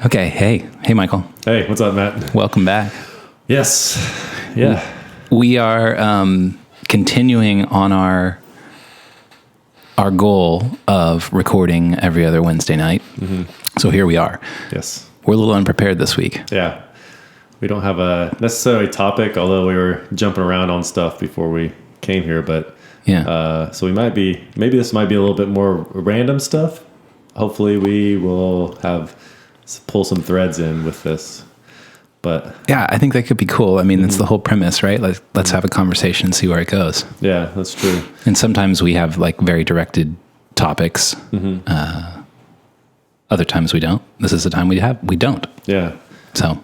Okay. Hey, Michael. Hey, what's up, Matt? Welcome back. Yes. Yeah. We are continuing on our goal of recording every other Wednesday night. Mm-hmm. So here we are. Yes. We're a little unprepared this week. Yeah. We don't have a necessarily topic, although we were jumping around on stuff before we came here. But yeah. So maybe this might be a little bit more random stuff. Hopefully we will pull some threads in with this. But yeah, I think that could be cool. I mean, that's the whole premise, right? Let's have a conversation and see where it goes. Yeah, that's true. And sometimes we have like very directed topics. Mm-hmm. Other times we don't. This is the time we don't. Yeah. So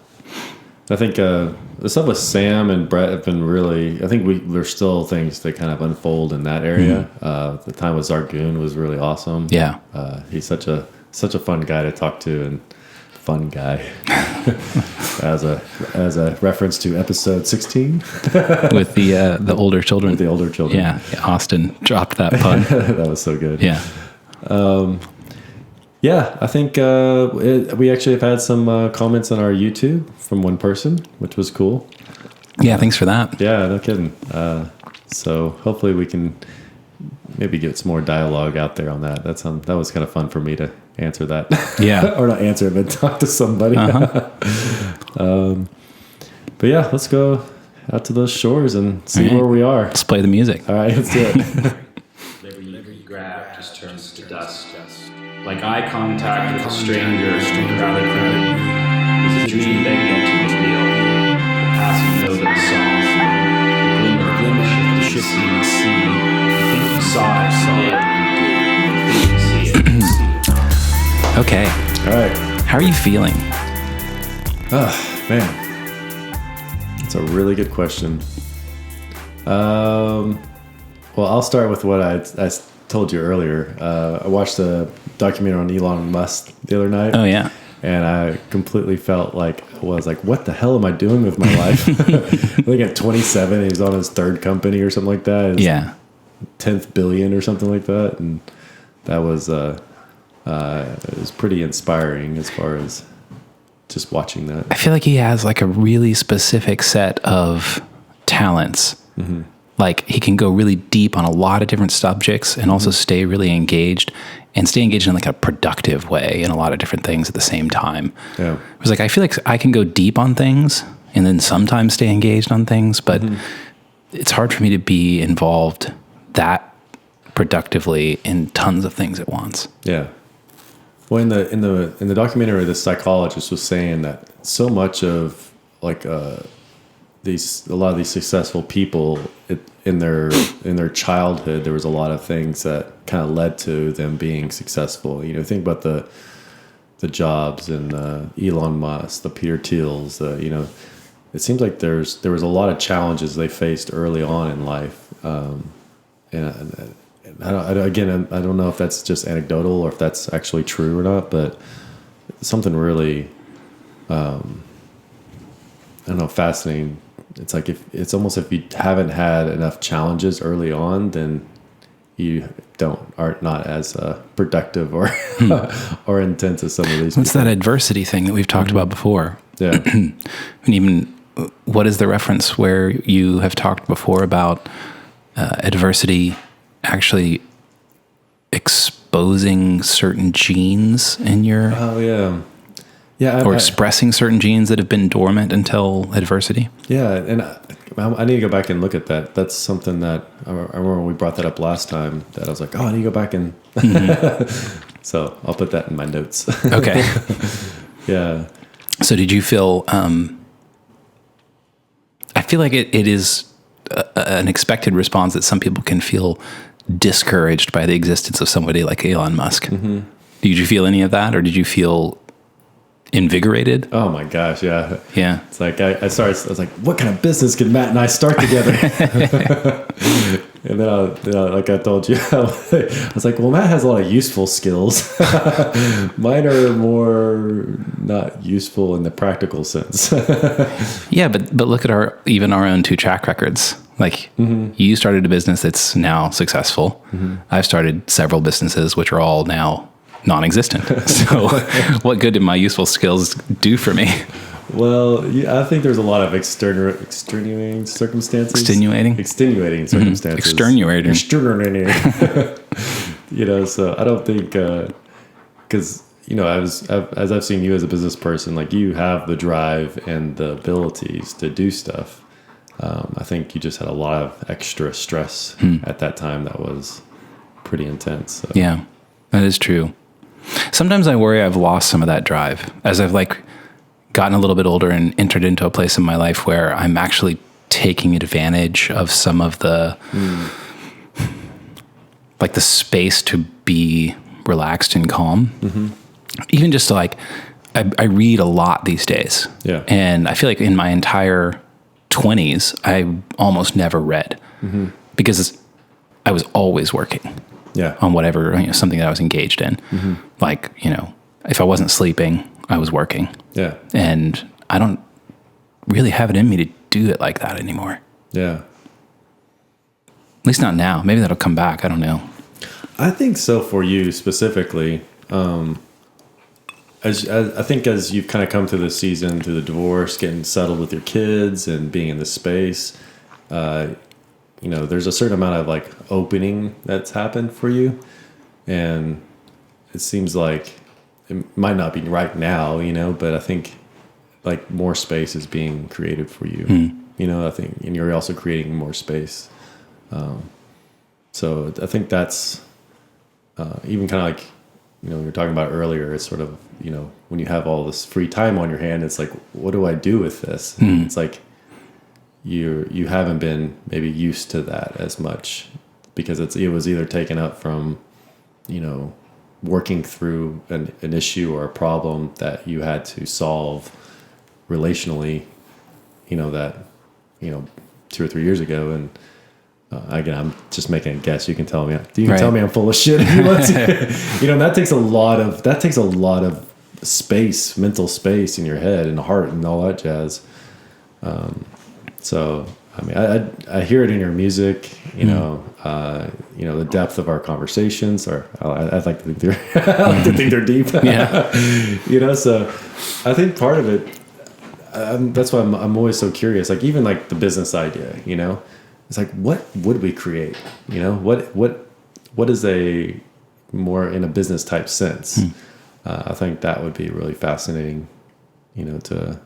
I think the stuff with Sam and Brett have been really, I think there's still things that kind of unfold in that area. Mm-hmm. The time with Zargoon was really awesome. Yeah. He's such a fun guy to talk to, and fun guy as a reference to episode 16 with the older children. With the older children. Yeah. Austin dropped that pun. That was so good. Yeah. Yeah, I think we actually have had some comments on our YouTube from one person, which was cool. Yeah, thanks for that. Yeah, no kidding. So hopefully we can maybe get some more dialogue out there on that. That was kind of fun for me to answer that. Yeah. Or not answer, but talk to somebody. Uh-huh. But yeah, let's go out to those shores and see where we are. Let's play the music. All right, let's do it. Every grab just turns to dust. Like eye contact with a stranger in a crowded room is a dream that yet to reveal. The passing note of a song, the glimmer of the shifting sea. You think you saw it, you think you see it. Okay. All right. How are you feeling? Oh, man. That's a really good question. Well, I'll start with what I told you earlier. I watched a documentary on Elon Musk the other night. Oh, yeah. And I completely felt like what the hell am I doing with my life? I think at 27, he was on his third company or something like that. His 10th billion or something like that. And that was, it was pretty inspiring as far as just watching that. I feel like he has like a really specific set of talents. Mm-hmm. Like he can go really deep on a lot of different subjects and also stay really engaged and stay engaged in like a productive way in a lot of different things at the same time. Yeah. It was like, I feel like I can go deep on things and then sometimes stay engaged on things, but it's hard for me to be involved that productively in tons of things at once. Yeah. Well, in the documentary, the psychologist was saying that so much of like a lot of these successful people in their childhood, there was a lot of things that kind of led to them being successful. You know, think about the Jobs and Elon Musk, the Peter Thiels. It seems like there was a lot of challenges they faced early on in life. And I don't know if that's just anecdotal or if that's actually true or not, but something really, I don't know, fascinating. It's like it's almost if you haven't had enough challenges early on, then you are not as productive or or intense as some of these. What's that adversity thing that we've talked about before? Yeah. And even what is the reference where you have talked before about adversity actually exposing certain genes in your or expressing certain genes that have been dormant until adversity. Yeah, and I need to go back and look at that. That's something that I remember when we brought that up last time. That I was like, I need to go back and. So I'll put that in my notes. Okay. Yeah. So did you feel? I feel like it is an expected response that some people can feel discouraged by the existence of somebody like Elon Musk. Mm-hmm. Did you feel any of that, or did you feel invigorated? Oh my gosh, yeah. Yeah. It's like I was like, what kind of business can Matt and I start together? And then like I told you, I was like, well, Matt has a lot of useful skills. Mine are more not useful in the practical sense. Yeah, but look at our own two track records. Like you started a business that's now successful. Mm-hmm. I've started several businesses which are all now non-existent. So what good did my useful skills do for me? Well, yeah, I think there's a lot of extenuating circumstances. Extenuating circumstances. Extenuating. So I don't think, because, as I've seen you as a business person, like you have the drive and the abilities to do stuff. I think you just had a lot of extra stress at that time that was pretty intense. So. Yeah, that is true. Sometimes I worry I've lost some of that drive as I've gotten a little bit older and entered into a place in my life where I'm actually taking advantage of some of the the space to be relaxed and calm. Mm-hmm. Even just to I read a lot these days. Yeah. And I feel like in my entire 20s, I almost never read because I was always working on whatever, something that I was engaged in. Mm-hmm. If I wasn't sleeping, I was working. Yeah. And I don't really have it in me to do it like that anymore. Yeah. At least not now. Maybe that'll come back. I don't know. I think so for you specifically. As you've kind of come through the season, through the divorce, getting settled with your kids and being in this space, there's a certain amount of opening that's happened for you. And it seems like it might not be right now, but I think more space is being created for you, I think, and you're also creating more space. So I think that's even kind of we were talking about earlier, it's sort of, when you have all this free time on your hand, it's what do I do with this? It's you haven't been maybe used to that as much because it was either taken up from, working through an issue or a problem that you had to solve relationally, 2 or 3 years ago. And again, I'm just making a guess. You can tell me. You can tell me I'm full of shit if you want to. That takes a lot of space, mental space in your head and heart and all that jazz. So I mean, I hear it in your music. The depth of our conversations are. I'd like to think they're deep. Yeah. So I think part of it. That's why I'm always so curious. Even the business idea. It's what would we create? What is a more in a business type sense? I think that would be really fascinating, to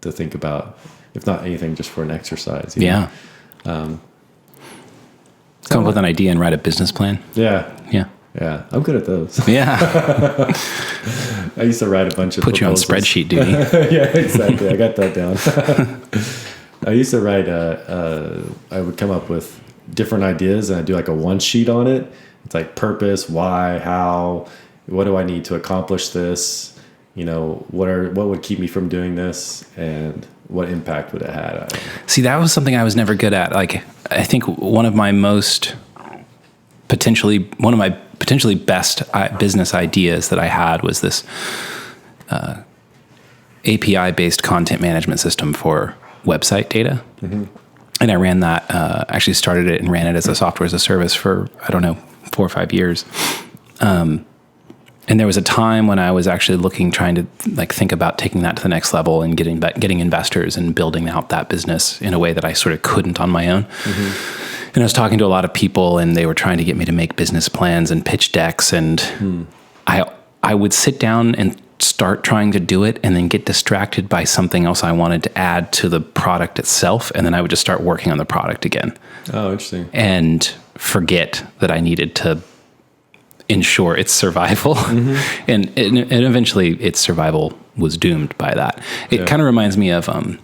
think about, if not anything, just for an exercise. Yeah. Come up with an idea and write a business plan. Yeah. Yeah. Yeah. I'm good at those. Yeah. I used to write a bunch of Put proposals. you on spreadsheet duty. Yeah, exactly. I got that down. I used to write, I would come up with different ideas and I'd do a one sheet on it. It's purpose, why, how, what do I need to accomplish this? What would keep me from doing this and what impact would it have? See, that was something I was never good at. I think one of my potentially best business ideas that I had was this API-based content management system for website data. Mm-hmm. And I ran that, actually started it and ran it as a software as a service for, 4 or 5 years. And there was a time when I was actually trying to think about taking that to the next level and getting investors and building out that business in a way that I sort of couldn't on my own. Mm-hmm. And I was talking to a lot of people and they were trying to get me to make business plans and pitch decks. And I would sit down and start trying to do it and then get distracted by something else I wanted to add to the product itself. And then I would just start working on the product again. Oh, interesting. And forget that I needed to ensure its survival. Mm-hmm. and eventually its survival was doomed by that. It kind of reminds me of, so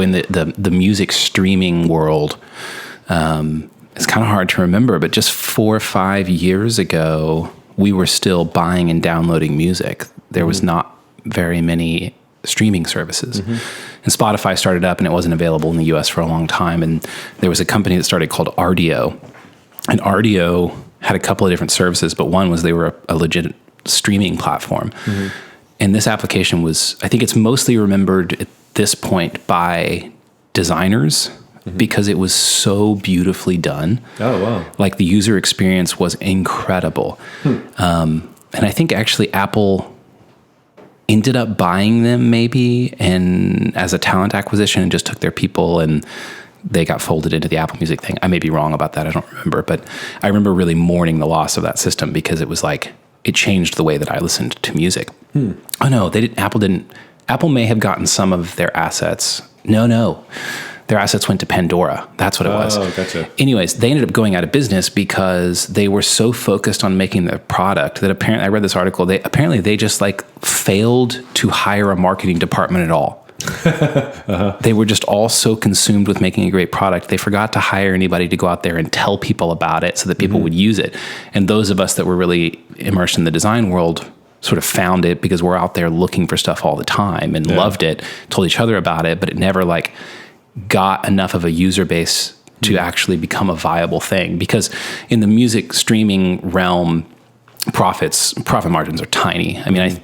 in the music streaming world, it's kind of hard to remember, but just 4 or 5 years ago, we were still buying and downloading music. There was not very many streaming services. Mm-hmm. And Spotify started up and it wasn't available in the US for a long time. And there was a company that started called Rdio. And Rdio had a couple of different services, but one was they were a legit streaming platform. Mm-hmm. And this application was, I think it's mostly remembered at this point by designers because it was so beautifully done. Oh, wow. Like the user experience was incredible. And I think actually Apple ended up buying them maybe and as a talent acquisition and just took their people and they got folded into the Apple Music thing. I may be wrong about that. I don't remember, but I remember really mourning the loss of that system because it was like, it changed the way that I listened to music. Oh no, Apple may have gotten some of their assets. No. Their assets went to Pandora. That's what it was. Oh, gotcha. Anyways, they ended up going out of business because they were so focused on making their product that apparently, I read this article, they just like failed to hire a marketing department at all. They were just all so consumed with making a great product. They forgot to hire anybody to go out there and tell people about it so that people would use it. And those of us that were really immersed in the design world sort of found it because we're out there looking for stuff all the time and loved it, told each other about it, but it never like got enough of a user base to actually become a viable thing. Because in the music streaming realm, profit margins are tiny. I mean,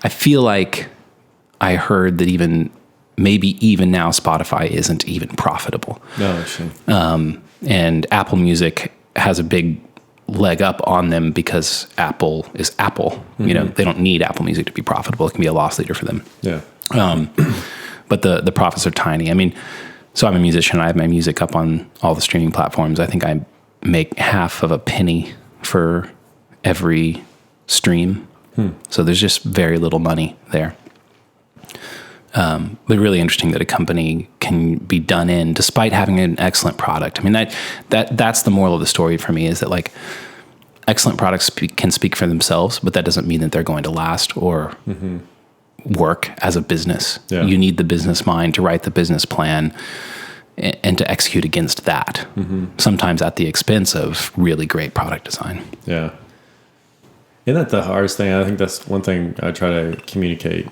I feel like I heard that maybe even now Spotify isn't even profitable. No, sure. And Apple Music has a big leg up on them because Apple is Apple. You know, they don't need Apple Music to be profitable. It can be a loss leader for them. Yeah. But the profits are tiny. I mean, so I'm a musician. I have my music up on all the streaming platforms. I think I make half of a penny for every stream. So there's just very little money there. But really interesting that a company can be done in despite having an excellent product. I mean, that's the moral of the story for me is that like excellent products can speak for themselves, but that doesn't mean that they're going to last or work as a business. Yeah. You need the business mind to write the business plan and to execute against that, sometimes at the expense of really great product design. Yeah. Isn't that the hardest thing? I think that's one thing I try to communicate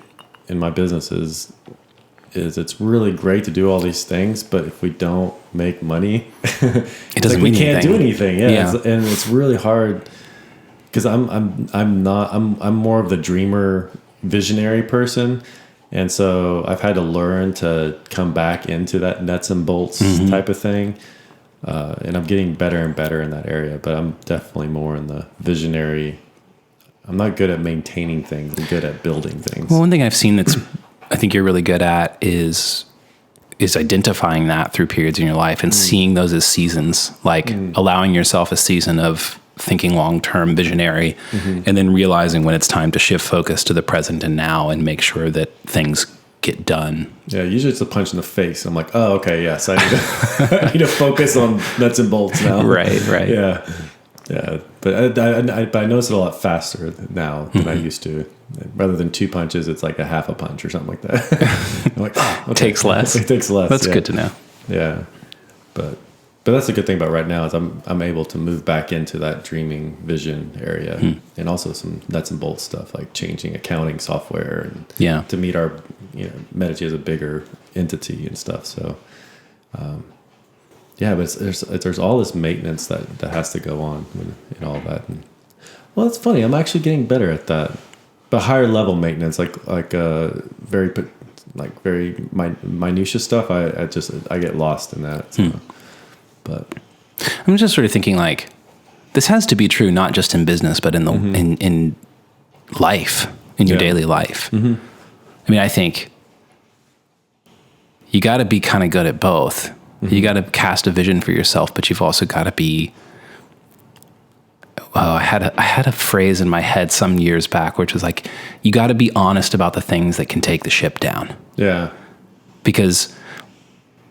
in my business is it's really great to do all these things, but if we don't make money, it doesn't like mean we can't anything. do anything. Yeah. And it's really hard because I'm more of the dreamer, visionary person, and so I've had to learn to come back into that nuts and bolts type of thing, and I'm getting better and better in that area. But I'm definitely more in the visionary. I'm not good at maintaining things. I'm good at building things. Well, one thing I've seen that's I think you're really good at is identifying that through periods in your life and seeing those as seasons, like allowing yourself a season of thinking long-term visionary and then realizing when it's time to shift focus to the present and now and make sure that things get done. Yeah, usually it's a punch in the face. I'm like, oh, okay, yes, I need to focus on nuts and bolts now. Right. Yeah, but I notice it a lot faster now than I used to. Rather than two punches, it's like a half a punch or something like that. I'm like, oh, okay. Takes less. It takes less. That's good to know. Yeah, but that's the good thing about right now is I'm able to move back into that dreaming vision area and also some nuts and bolts stuff like changing accounting software and to meet our Medici as a bigger entity and stuff. So. Yeah, but there's all this maintenance that has to go on and all that. And, well, it's funny. I'm actually getting better at that, but higher level maintenance, like very minutia stuff. I get lost in that. So. But I'm just sort of thinking like this has to be true not just in business, but in the in life, in your daily life. I mean, I think you got to be kind of good at both. You got to cast a vision for yourself, but you've also got to be. I had a phrase in my head some years back, which was like, you got to be honest about the things that can take the ship down. Yeah, because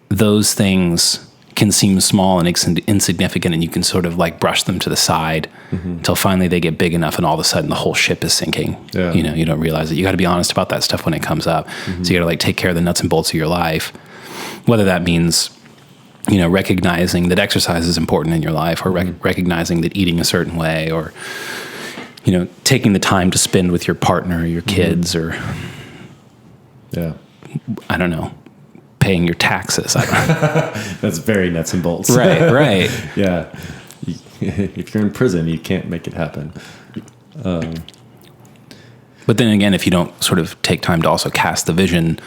those things can seem small and insignificant, and you can sort of like brush them to the side until finally they get big enough, and all of a sudden the whole ship is sinking. Yeah. You don't realize it. You got to be honest about that stuff when it comes up. So you got to like take care of the nuts and bolts of your life, whether that means. Recognizing that exercise is important in your life, or recognizing that eating a certain way, or, taking the time to spend with your partner or your kids, or, I don't know, paying your taxes. I don't know. That's very nuts and bolts. Right. Yeah. If you're in prison, you can't make it happen. But then again, if you don't sort of take time to also cast the vision,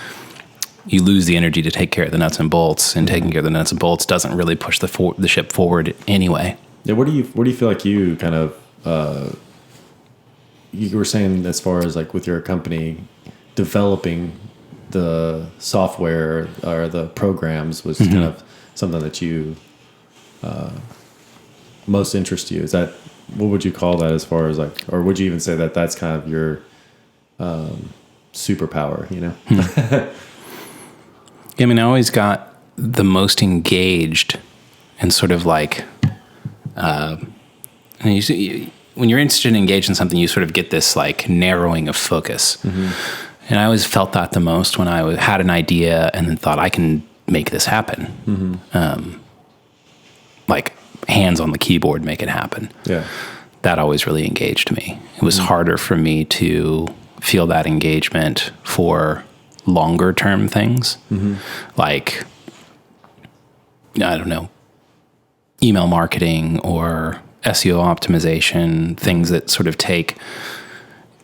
you lose the energy to take care of the nuts and bolts, and taking care of the nuts and bolts doesn't really push the ship forward anyway. Yeah. Where do you feel like you kind of, you were saying as far as like with your company developing the software or the programs was kind of something that you, most interest you? Is that, what would you call that as far as like, or would you even say that that's kind of your, superpower, you know? I mean, I always got the most engaged and sort of like, and you see, when you're interested and engaged in something, you sort of get this like narrowing of focus. And I always felt that the most when I had an idea and then thought I can make this happen. Like hands on the keyboard, make it happen. Yeah. That always really engaged me. It was harder for me to feel that engagement for longer term things. Like, I don't know, email marketing or SEO optimization, things that sort of take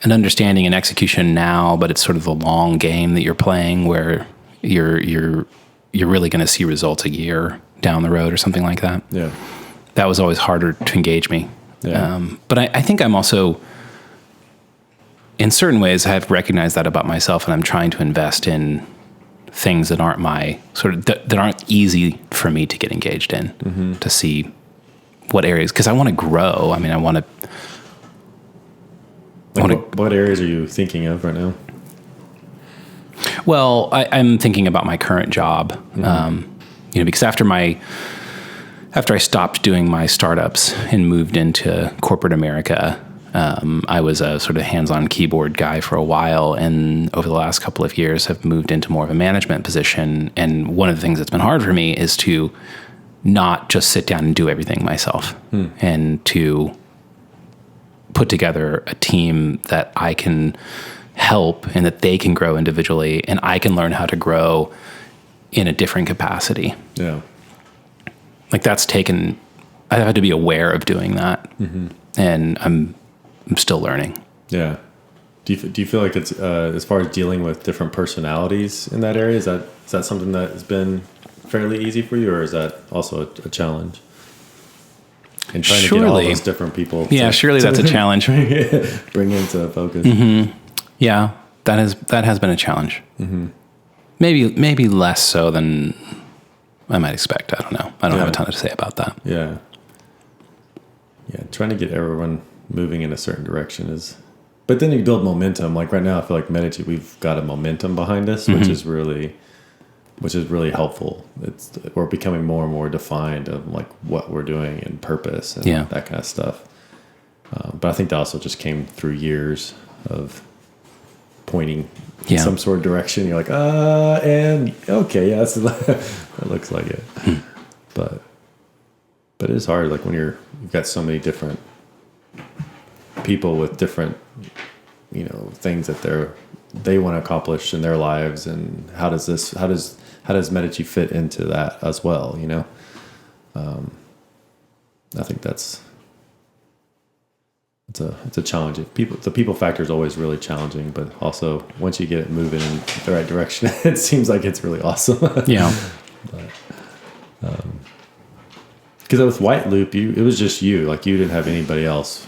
an understanding and execution now, but it's sort of the long game that you're playing where you're really going to see results a year down the road or something like that. Yeah. That was always harder to engage me. Yeah. But I think I'm also, in certain ways, I've recognized that about myself, and I'm trying to invest in things that aren't my sort of, that aren't easy for me to get engaged in, to see what areas, because I want to grow. I mean, I want to. Like what areas are you thinking of right now? Well, I'm thinking about my current job, because after I stopped doing my startups and moved into corporate America, I was a sort of hands-on keyboard guy for a while, and over the last couple of years have moved into more of a management position. And one of the things that's been hard for me is to not just sit down and do everything myself, and to put together a team that I can help and that they can grow individually, and I can learn how to grow in a different capacity. Yeah. Like that's taken, I had to be aware of doing that, and I'm still learning. Yeah. Do you feel like it's, as far as dealing with different personalities in that area, is that something that has been fairly easy for you, or is that also a challenge? And trying to get all those different people. Yeah, surely that's a challenge. Bring into focus. Yeah, that has been a challenge. Maybe less so than I might expect. I don't know. I don't have a ton to say about that. Yeah. Yeah, trying to get everyone moving in a certain direction is... But then you build momentum. Like right now, I feel like Medici, we've got a momentum behind us, which is really helpful. We're becoming more and more defined of like what we're doing and purpose and that kind of stuff. But I think that also just came through years of pointing in some sort of direction. You're like, and okay, yeah, that looks like it. But it is hard. Like when you've got so many different people with different, things that they want to accomplish in their lives, and how does Medici fit into that as well? I think it's a challenge. The people factor is always really challenging, but also once you get it moving in the right direction, it seems like it's really awesome. Yeah. Because with White Loop, it was just you. Like you didn't have anybody else.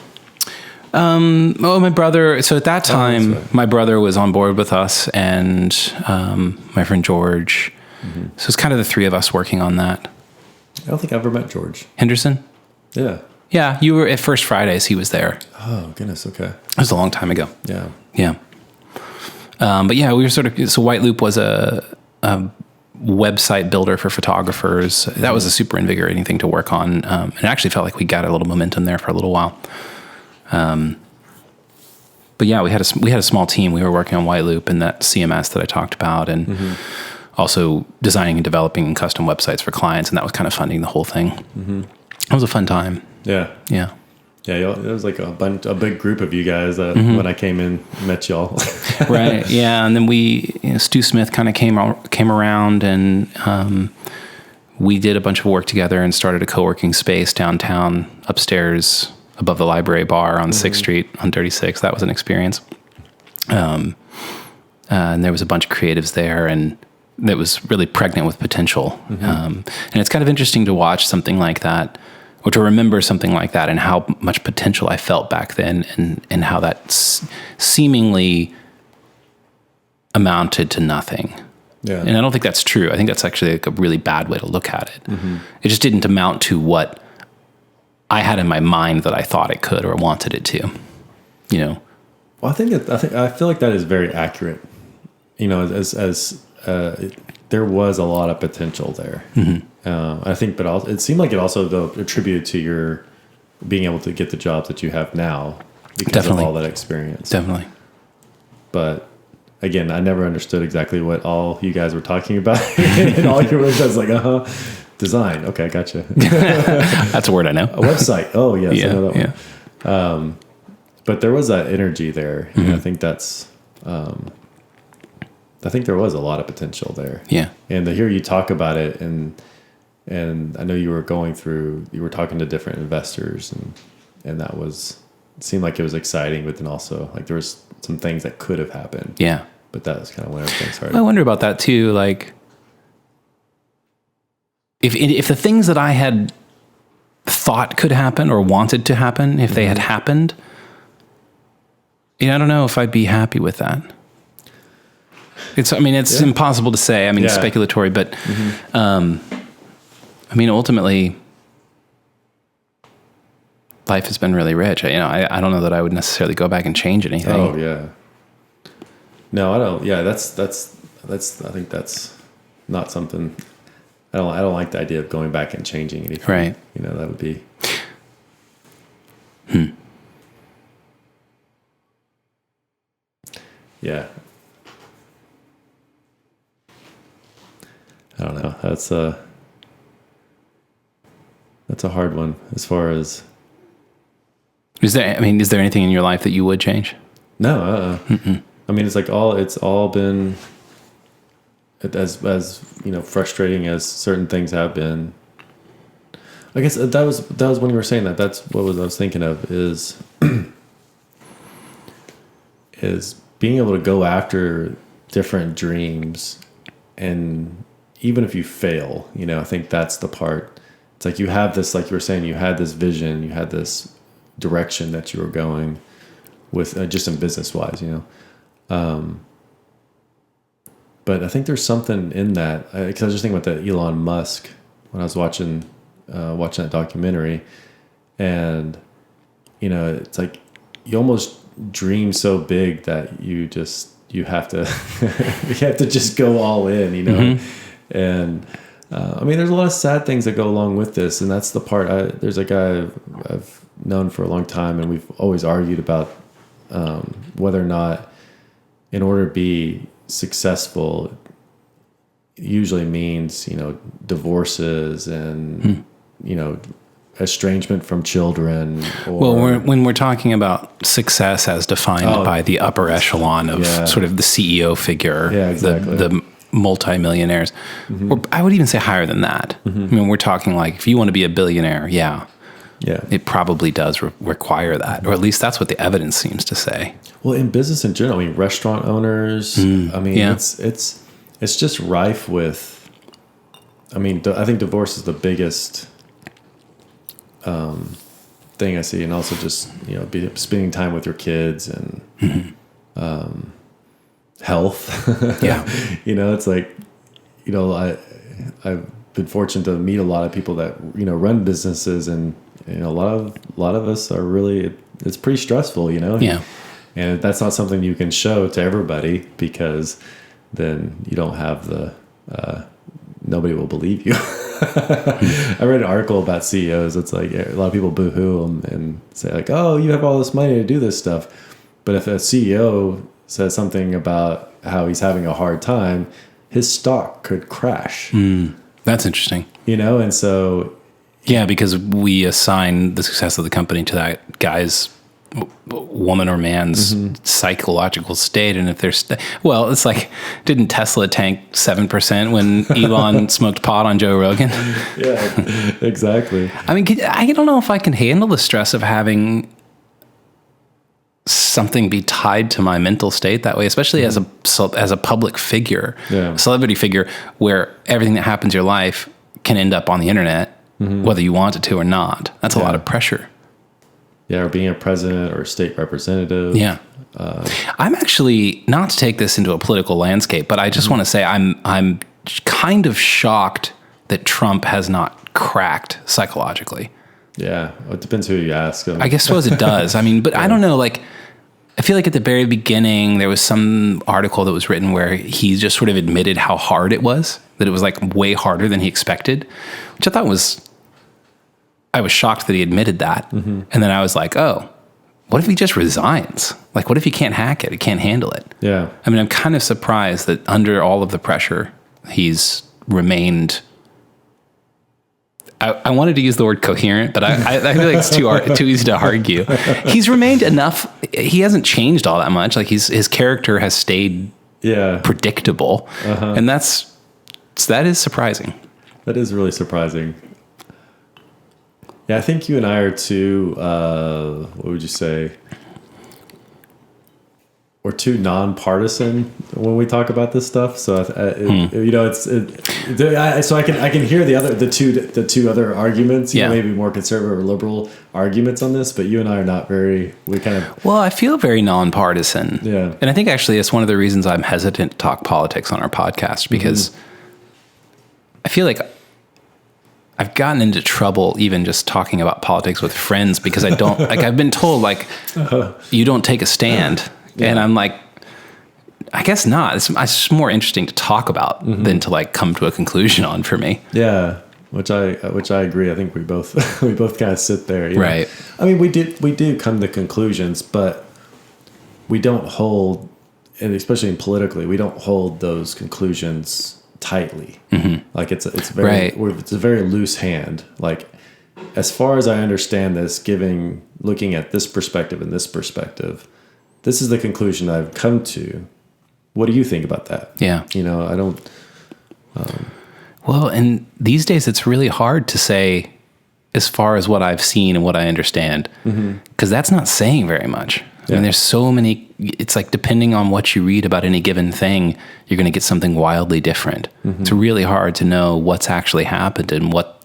My brother. So at that time, my brother was on board with us, and my friend George. So it's kind of the three of us working on that. I don't think I ever met George Henderson. Yeah. Yeah, you were at First Fridays. He was there. Oh goodness. Okay. It was a long time ago. Yeah. Yeah. But yeah, we were so White Loop was a website builder for photographers. That was a super invigorating thing to work on. And it actually felt like we got a little momentum there for a little while. But yeah, we had a small team. We were working on White Loop and that CMS that I talked about, and also designing and developing custom websites for clients. And that was kind of funding the whole thing. It was a fun time. Yeah. Yeah. Yeah, it was like a big group of you guys when I came in, met y'all. Right. Yeah, and then Stu Smith kind of came around, and we did a bunch of work together and started a co-working space downtown, upstairs above the library bar on 6th Street on 36. That was an experience. And there was a bunch of creatives there, and that was really pregnant with potential. And it's kind of interesting to watch something like that, or to remember something like that, and how much potential I felt back then, and how that seemingly amounted to nothing. Yeah. And I don't think that's true. I think that's actually like a really bad way to look at it. It just didn't amount to what I had in my mind that I thought it could or wanted it to, you know? Well, I feel like that is very accurate. You know, there was a lot of potential there. I think, but also, it seemed like it also though attributed to your being able to get the jobs that you have now because of all that experience. Definitely. But again, I never understood exactly what all you guys were talking about. And all your words, I was like, design. Okay, gotcha. That's a word I know. A website. Oh, yes. Yeah, I know that one. But there was that energy there. And I think that's, I think there was a lot of potential there. Yeah. And to hear you talk about it, and I know you were talking to different investors, and that seemed like it was exciting, but then also like there was some things that could have happened. Yeah. But that was kind of when everything started. I wonder about that too. Like, if the things that I had thought could happen or wanted to happen, if they had happened, I don't know if I'd be happy with that. It's impossible to say. Speculatory, but ultimately, life has been really rich. I don't know that I would necessarily go back and change anything. Oh yeah. No, I don't. Yeah, that's. I think that's not something. I don't like the idea of going back and changing anything. Right. That would be. Yeah. I don't know. That's a hard one as far as. Is there anything in your life that you would change? No. It's like it's all been as frustrating as certain things have been. I guess that was when you were saying that. That's what I was thinking of is being able to go after different dreams, and even if you fail, I think that's the part. It's like you have this, like you were saying, you had this vision, you had this direction that you were going with, just in business wise, but I think there's something in that, because I was just thinking about the Elon Musk when I was watching that documentary, and it's like you almost dream so big that you have to you have to just go all in, and there's a lot of sad things that go along with this, and that's the part. There's a guy I've known for a long time, and we've always argued about whether or not, in order to be successful, usually means divorces and estrangement from children. When we're talking about success as defined by the upper echelon of sort of the CEO figure, exactly. the multimillionaires, or I would even say higher than that. We're talking like, if you want to be a billionaire, it probably does require that, or at least that's what the evidence seems to say. Well, in business in general, restaurant owners, it's just rife with, I think divorce is the biggest thing I see, and also just, spending time with your kids and health. It's like, I've been fortunate to meet a lot of people that, run businesses, and, a lot of us are really, it's pretty stressful, and that's not something you can show to everybody, because then you don't have nobody will believe you. I read an article about CEOs. It's like a lot of people boo-hoo them and say like, oh, you have all this money to do this stuff. But if a CEO says something about how he's having a hard time, his stock could crash. That's interesting. And so... Yeah, because we assign the success of the company to that guy's, woman or man's psychological state. And if there's, it's like, didn't Tesla tank 7% when Elon smoked pot on Joe Rogan? Yeah, exactly. I don't know if I can handle the stress of having something be tied to my mental state that way, especially as a public figure, a celebrity figure, where everything that happens in your life can end up on the internet, whether you want it to or not. That's a lot of pressure. Yeah, or being a president or a state representative. Yeah. I'm actually, not to take this into a political landscape, but I just want to say I'm kind of shocked that Trump has not cracked psychologically. Yeah, it depends who you ask. I guess suppose it does. I mean, but I don't know, like, I feel like at the very beginning, there was some article that was written where he just sort of admitted how hard it was, that it was like way harder than he expected, which I thought I was shocked that he admitted that. And then I was like, oh, what if he just resigns? Like, what if he can't hack it? He can't handle it. Yeah. I mean, I'm kind of surprised that under all of the pressure, he's remained... I wanted to use the word coherent, but I feel like it's too easy to argue. He's remained enough. He hasn't changed all that much. Like his character has stayed predictable, and that is surprising. That is really surprising. Yeah, I think you and I are too. What would you say? We're too nonpartisan when we talk about this stuff. So you know, so I can hear the two other arguments. You know, maybe more conservative or liberal arguments on this, but you and I are not very. Well, I feel very nonpartisan. Yeah, and I think actually it's one of the reasons I'm hesitant to talk politics on our podcast, because I feel like I've gotten into trouble even just talking about politics with friends because I don't like. I've been told like you don't take a stand. Yeah. And I'm like, I guess not. It's just more interesting to talk about than to like come to a conclusion on for me. Yeah, which I agree. I think we both kind of sit there, right? I mean, we do come to conclusions, but we don't hold, and especially in politically, we don't hold those conclusions tightly. Like it's a very loose hand. Like as far as I understand this, looking at this perspective and this perspective. This is the conclusion I've come to. What do you think about that? Yeah. You know, I don't... Well, and these days it's really hard to say as far as what I've seen and what I understand, because that's not saying very much. I mean, there's so many... It's like depending on what you read about any given thing, you're going to get something wildly different. It's really hard to know what's actually happened and what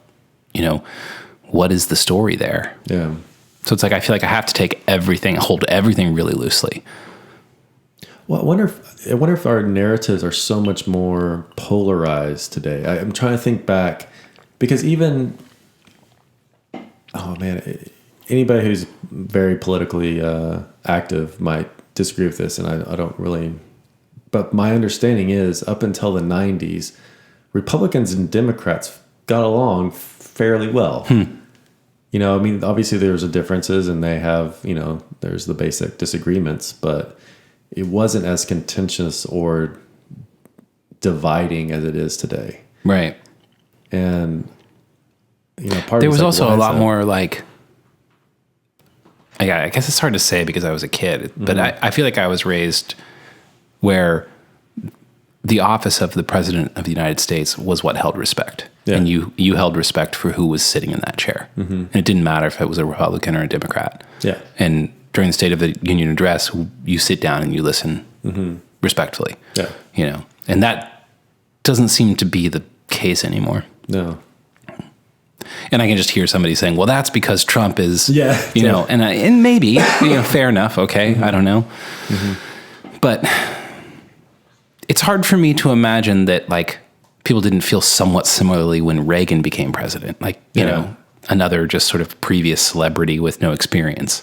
is the story there. Yeah. So it's like, I feel like I have to hold everything really loosely. Well, I wonder if our narratives are so much more polarized today. I'm trying to think back because anybody who's very politically active might disagree with this, and I don't really, but my understanding is up until the 90s, Republicans and Democrats got along fairly well. You know, I mean, obviously there's differences and they have, there's the basic disagreements, but it wasn't as contentious or dividing as it is today. Right. And, there was also a lot more like, I guess it's hard to say because I was a kid, but I feel like I was raised where the office of the president of the United States was what held respect. Yeah. And you held respect for who was sitting in that chair. And it didn't matter if it was a Republican or a Democrat. Yeah. And during the State of the Union address, you sit down and you listen respectfully. Yeah. And that doesn't seem to be the case anymore. No. And I can just hear somebody saying, well, that's because Trump is, and maybe, fair enough. Okay. I don't know. But it's hard for me to imagine that like people didn't feel somewhat similarly when Reagan became president, like, you know, another just sort of previous celebrity with no experience.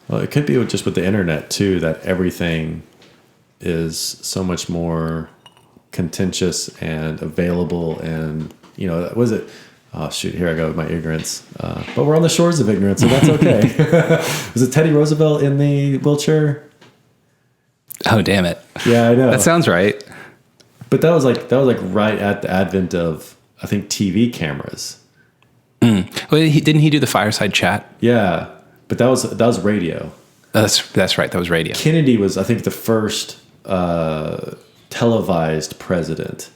Well, it could be just with the internet too, that everything is so much more contentious and available and, was it? Oh, shoot, here I go with my ignorance. But we're on the shores of ignorance, so that's okay. Was it Teddy Roosevelt in the wheelchair? Oh, damn it. Yeah, I know. That sounds right. But that was like right at the advent of, I think, TV cameras. Well, didn't he do the fireside chat? Yeah, but that was radio. That's right. That was radio. Kennedy was, I think, the first televised president,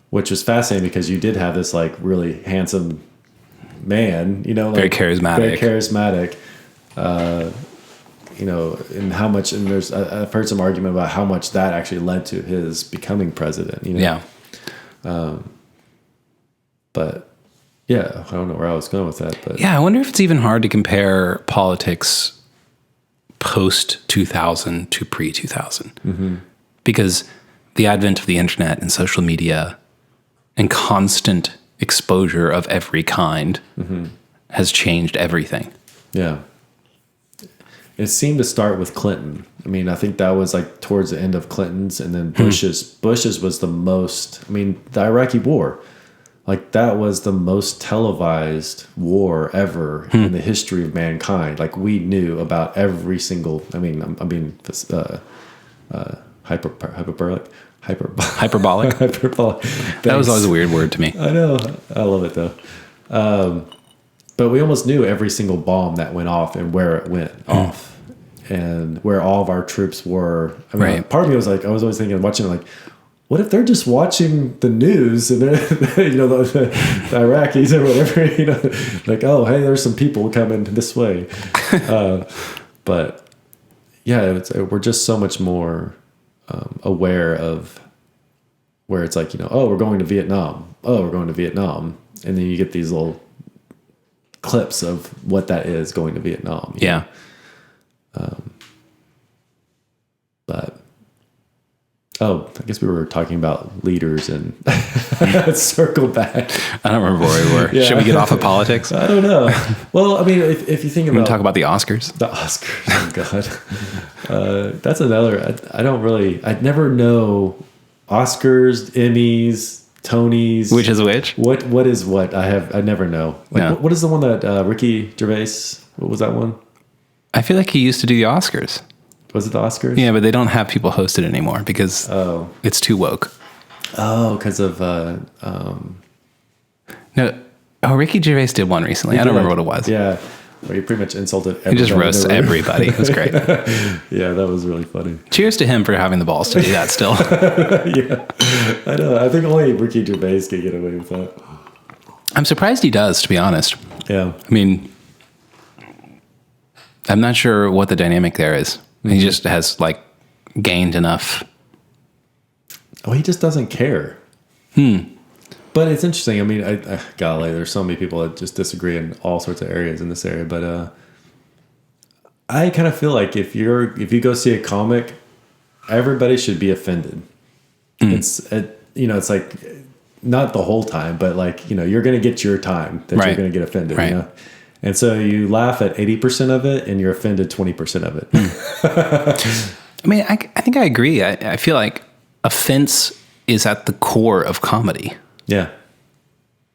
which was fascinating because you did have this like really handsome man, like, very charismatic. and how much, and I've heard some argument about how much that actually led to his becoming president, Yeah. But yeah, I don't know where I was going with that, but Yeah, I wonder if it's even hard to compare politics post 2000 to pre 2000, because the advent of the internet and social media and constant exposure of every kind has changed everything. yeah. It seemed to start with Clinton. I mean, I think that was like towards the end of Clinton's, and then Bush's was the most, I mean, the Iraqi war, like that was the most televised war ever in the history of mankind. Like we knew about every single, hyperbolic. Hyperbolic? Hyperbolic. That was always a weird word to me. I know. I love it though. But we almost knew every single bomb that went off and where it went off and where all of our troops were. I mean, Right. Part of me was like, I was always thinking, watching like, what if they're just watching the news and they're, the Iraqis or whatever, like, oh, hey, there's some people coming this way. But yeah, we're just so much more aware of where it's like, oh, we're going to Vietnam. Oh, we're going to Vietnam. And then you get these little clips of what that is, going to Vietnam. Yeah. But I guess we were talking about leaders and circle back. I don't remember where we were. Yeah. Should we get off of politics? I don't know. Well, I mean, if you think I'm going about to talk about the Oscars. the Oscars, oh God, that's another. I'd never know Oscars, Emmys, Tonys. Which is which? What is what? I never know. Like, No. what is the one that Ricky Gervais? What was that one? I feel like he used to do the Oscars. Was it the Oscars? Yeah, but they don't have people host it anymore because it's too woke. Oh, because of No, Ricky Gervais did one recently. I don't remember what it was. Yeah, where he pretty much insulted everybody. He just roasts in the room. everybody. It was great. Yeah, that was really funny. Cheers to him for having the balls to do that still. Yeah, I know. I think only Ricky Gervais can get away with that. I'm surprised he does, to be honest. Yeah. I mean, I'm not sure what the dynamic there is. He just has like gained enough. Oh, he just doesn't care. But it's interesting. I mean, golly, there's so many people that just disagree in all sorts of areas in this area. But I kind of feel like if you go see a comic, everybody should be offended. It's like not the whole time, but like, you're going to get your time that you're going to get offended. Right. And so you laugh at 80% of it and you're offended 20% of it. I mean, I think I agree. I feel like offense is at the core of comedy. Yeah.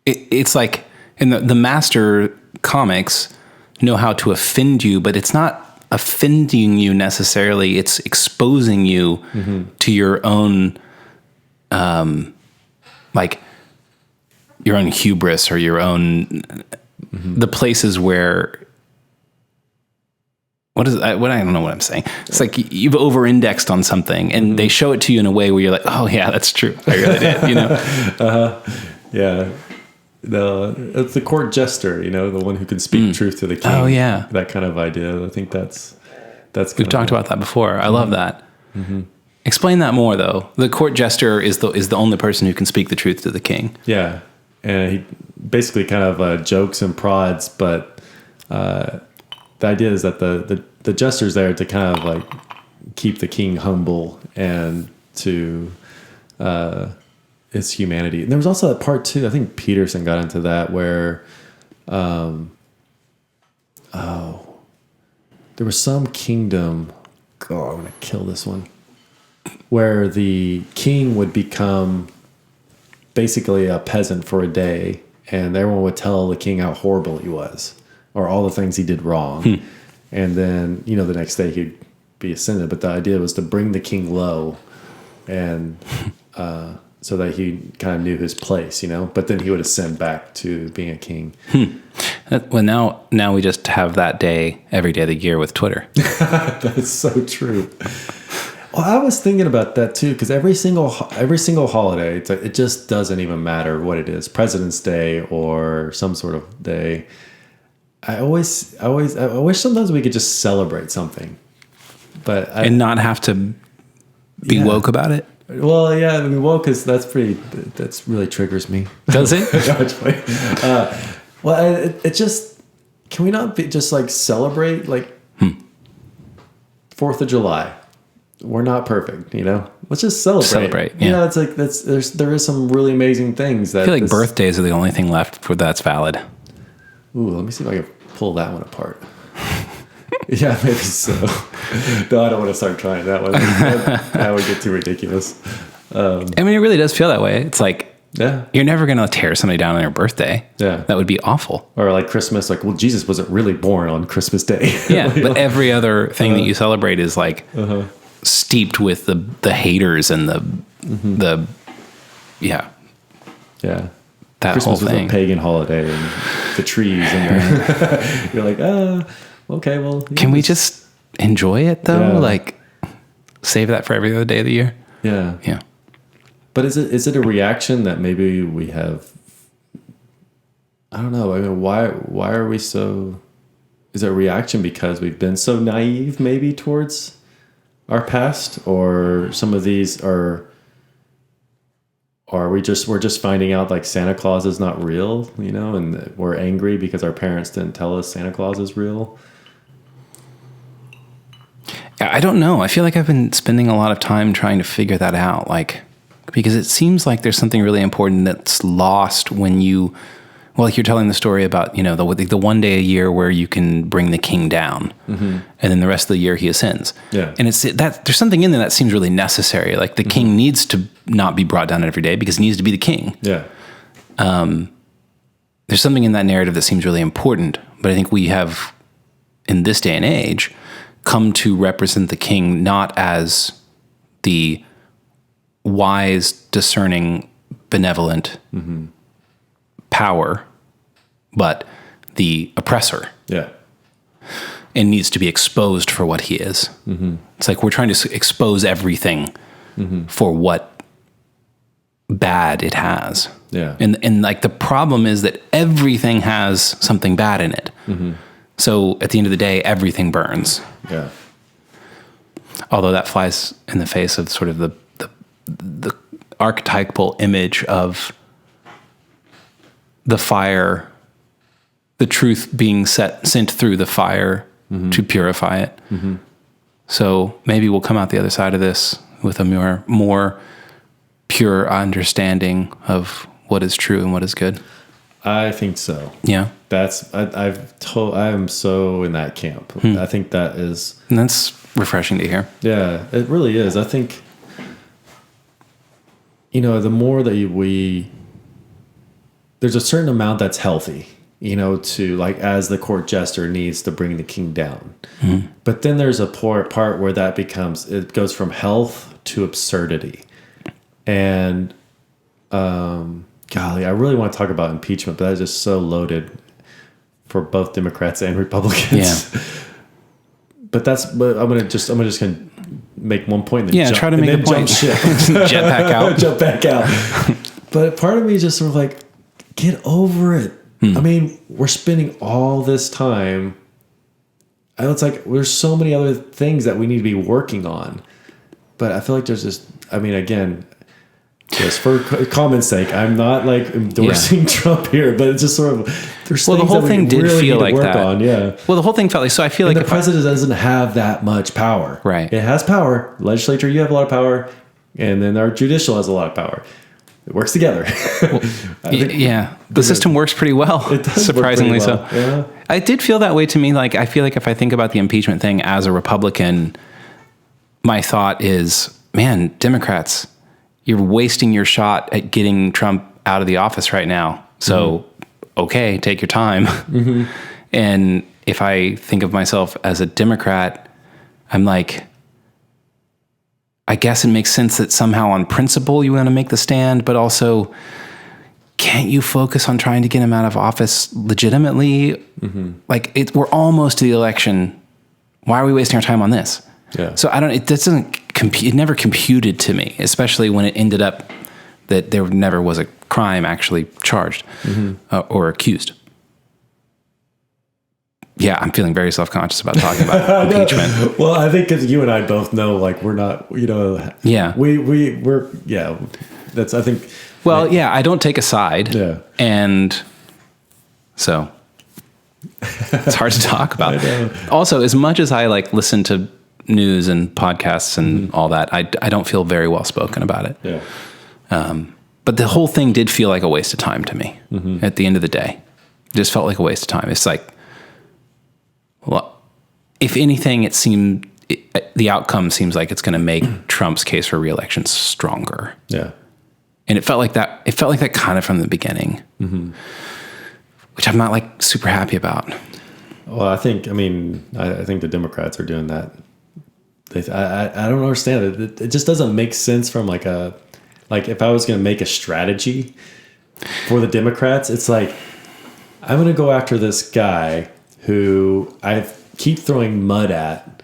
It's like in the master comics know how to offend you, but it's not offending you necessarily. It's exposing you to your own, like your own hubris or your own, the places where, I don't know what I'm saying. It's like you've over-indexed on something and they show it to you in a way where you're like, oh yeah, that's true. I really did, Yeah. No, it's the court jester, the one who can speak truth to the king. Oh, yeah. That kind of idea. I think that's We've talked about that before. I love that. Explain that more, though. The court jester is the only person who can speak the truth to the king. Yeah. And he basically kind of jokes and prods, but the idea is that the jester's there to kind of like keep the king humble and to his humanity. And there was also that part too, I think Peterson got into that, where there was some kingdom, I'm gonna kill this one, where the king would become basically a peasant for a day and everyone would tell the king how horrible he was or all the things he did wrong. And then, the next day he'd be ascended. But the idea was to bring the king low and so that he kind of knew his place, but then he would ascend back to being a king. Well, now we just have that day every day of the year with Twitter. That's so true. Well, I was thinking about that too, because every single holiday, it just doesn't even matter what it is, President's Day or some sort of day. I wish sometimes we could just celebrate something, and not have to be woke about it. Well, yeah, I mean, woke is that's really triggers me. Does it? No, it's funny. It just, can we not just like celebrate like 4th of July? We're not perfect, you know. Let's just celebrate. Yeah. You know, it's like there is some really amazing things that I feel like birthdays are the only thing left for that's valid. Ooh, let me see if I can pull that one apart. Yeah, maybe so. No, I don't want to start trying that one. That would get too ridiculous. I mean, it really does feel that way. It's like, you're never going to tear somebody down on their birthday. Yeah. That would be awful. Or like Christmas, like, well, Jesus wasn't really born on Christmas Day. Yeah, but every other thing that you celebrate is like steeped with the haters and the Yeah. That Christmas whole thing. Was a pagan holiday and the trees and you're like, okay, well. Can we just enjoy it though? Yeah. Like save that for every other day of the year? Yeah. Yeah. But is it a reaction that maybe we have, I don't know. I mean, why are we so, is it a reaction because we've been so naive maybe towards our past, or some of these are we're just finding out like Santa Claus is not real, you know, and we're angry because our parents didn't tell us Santa Claus is real? I don't know. I feel like I've been spending a lot of time trying to figure that out, like, because it seems like there's something really important that's lost when you, well, like you're telling the story about, you know, the one day a year where you can bring the king down, and then the rest of the year he ascends. Yeah. And it's that there's something in there that seems really necessary. Like the king needs to not be brought down every day because he needs to be the king. Yeah. There's something in that narrative that seems really important, but I think we have, in this day and age, come to represent the king not as the wise, discerning, benevolent power, but the oppressor. Yeah. And needs to be exposed for what he is. It's like we're trying to expose everything for what bad it has. Yeah. And like the problem is that everything has something bad in it. So at the end of the day, everything burns. Yeah. Although that flies in the face of sort of the archetypal image of the fire, the truth being sent through the fire to purify it. So maybe we'll come out the other side of this with a more pure understanding of what is true and what is good. I think so. Yeah. I am so in that camp. I think that is. And that's refreshing to hear. Yeah, it really is. I think, you know, the more that there's a certain amount that's healthy, you know, to like, as the court jester needs to bring the king down. But then there's a part where that it goes from health to absurdity. And, golly, I really want to talk about impeachment, but that's just so loaded for both Democrats and Republicans. Yeah. But I'm just gonna make one point. And then try to make a point. Jet back out. Jump back out. But part of me is just sort of like, get over it. I mean, we're spending all this time. It's like there's so many other things that we need to be working on. But I feel like there's just, I mean, again, just for common's sake, I'm not like endorsing Trump here, but it's just sort of, there's the whole thing did really feel like that. Yeah. Well, the whole thing felt like, so I feel like the president doesn't have that much power. Right. It has power. Legislature, you have a lot of power. And then our judicial has a lot of power. It works together. The system works pretty well. It does surprisingly work pretty well. so. Yeah. It did feel that way to me. Like, I feel like if I think about the impeachment thing as a Republican, my thought is, man, Democrats, you're wasting your shot at getting Trump out of the office right now. So, okay, take your time. And if I think of myself as a Democrat, I'm like, I guess it makes sense that somehow on principle you want to make the stand, but also can't you focus on trying to get him out of office legitimately? Like we're almost to the election. Why are we wasting our time on this? Yeah. So it never computed to me, especially when it ended up that there never was a crime actually charged or accused. Yeah, I'm feeling very self-conscious about talking about impeachment. Well, I think because you and I both know, like, we're not, Yeah. we're that's, I think. Well, yeah, I don't take a side. Yeah. And so it's hard to talk about. Also, as much as I like listen to news and podcasts and all that, I don't feel very well spoken about it. Yeah. But the whole thing did feel like a waste of time to me at the end of the day. It just felt like a waste of time. It's like, well, if anything, the outcome seems like it's going to make Trump's case for re-election stronger. Yeah. And it felt like that. It felt like that kind of from the beginning, which I'm not like super happy about. Well, I think the Democrats are doing that. I don't understand it. It just doesn't make sense from like if I was going to make a strategy for the Democrats, it's like, I'm going to go after this guy who I keep throwing mud at,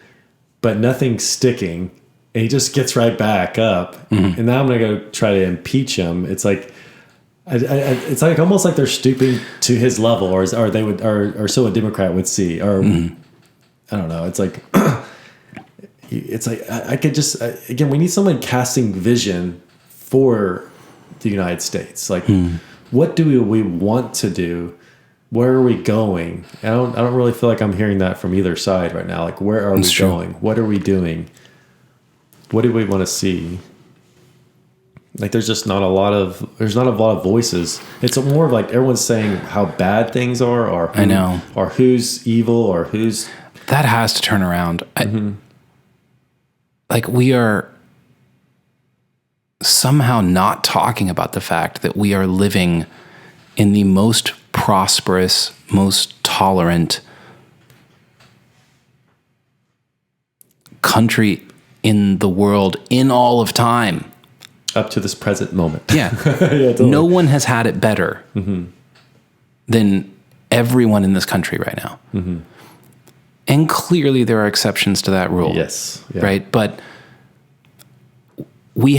but nothing's sticking. And he just gets right back up. And now I'm going to go try to impeach him. It's like, it's like almost like they're stooping to his level, or so a Democrat would see, or I don't know. It's like, I could just, again, we need someone casting vision for the United States. Like, what do we want to do? Where are we going? I don't really feel like I'm hearing that from either side right now. Like, where are we going? What are we doing? What do we want to see? Like, there's just not a lot of voices. It's more of like everyone's saying how bad things are, or I know, or who's evil, or who's that has to turn around. Like, we are somehow not talking about the fact that we are living in the most prosperous, most tolerant country in the world in all of time. Up to this present moment. Yeah. Yeah, totally. No one has had it better than everyone in this country right now. And clearly there are exceptions to that rule. Yes. Yeah. Right? But we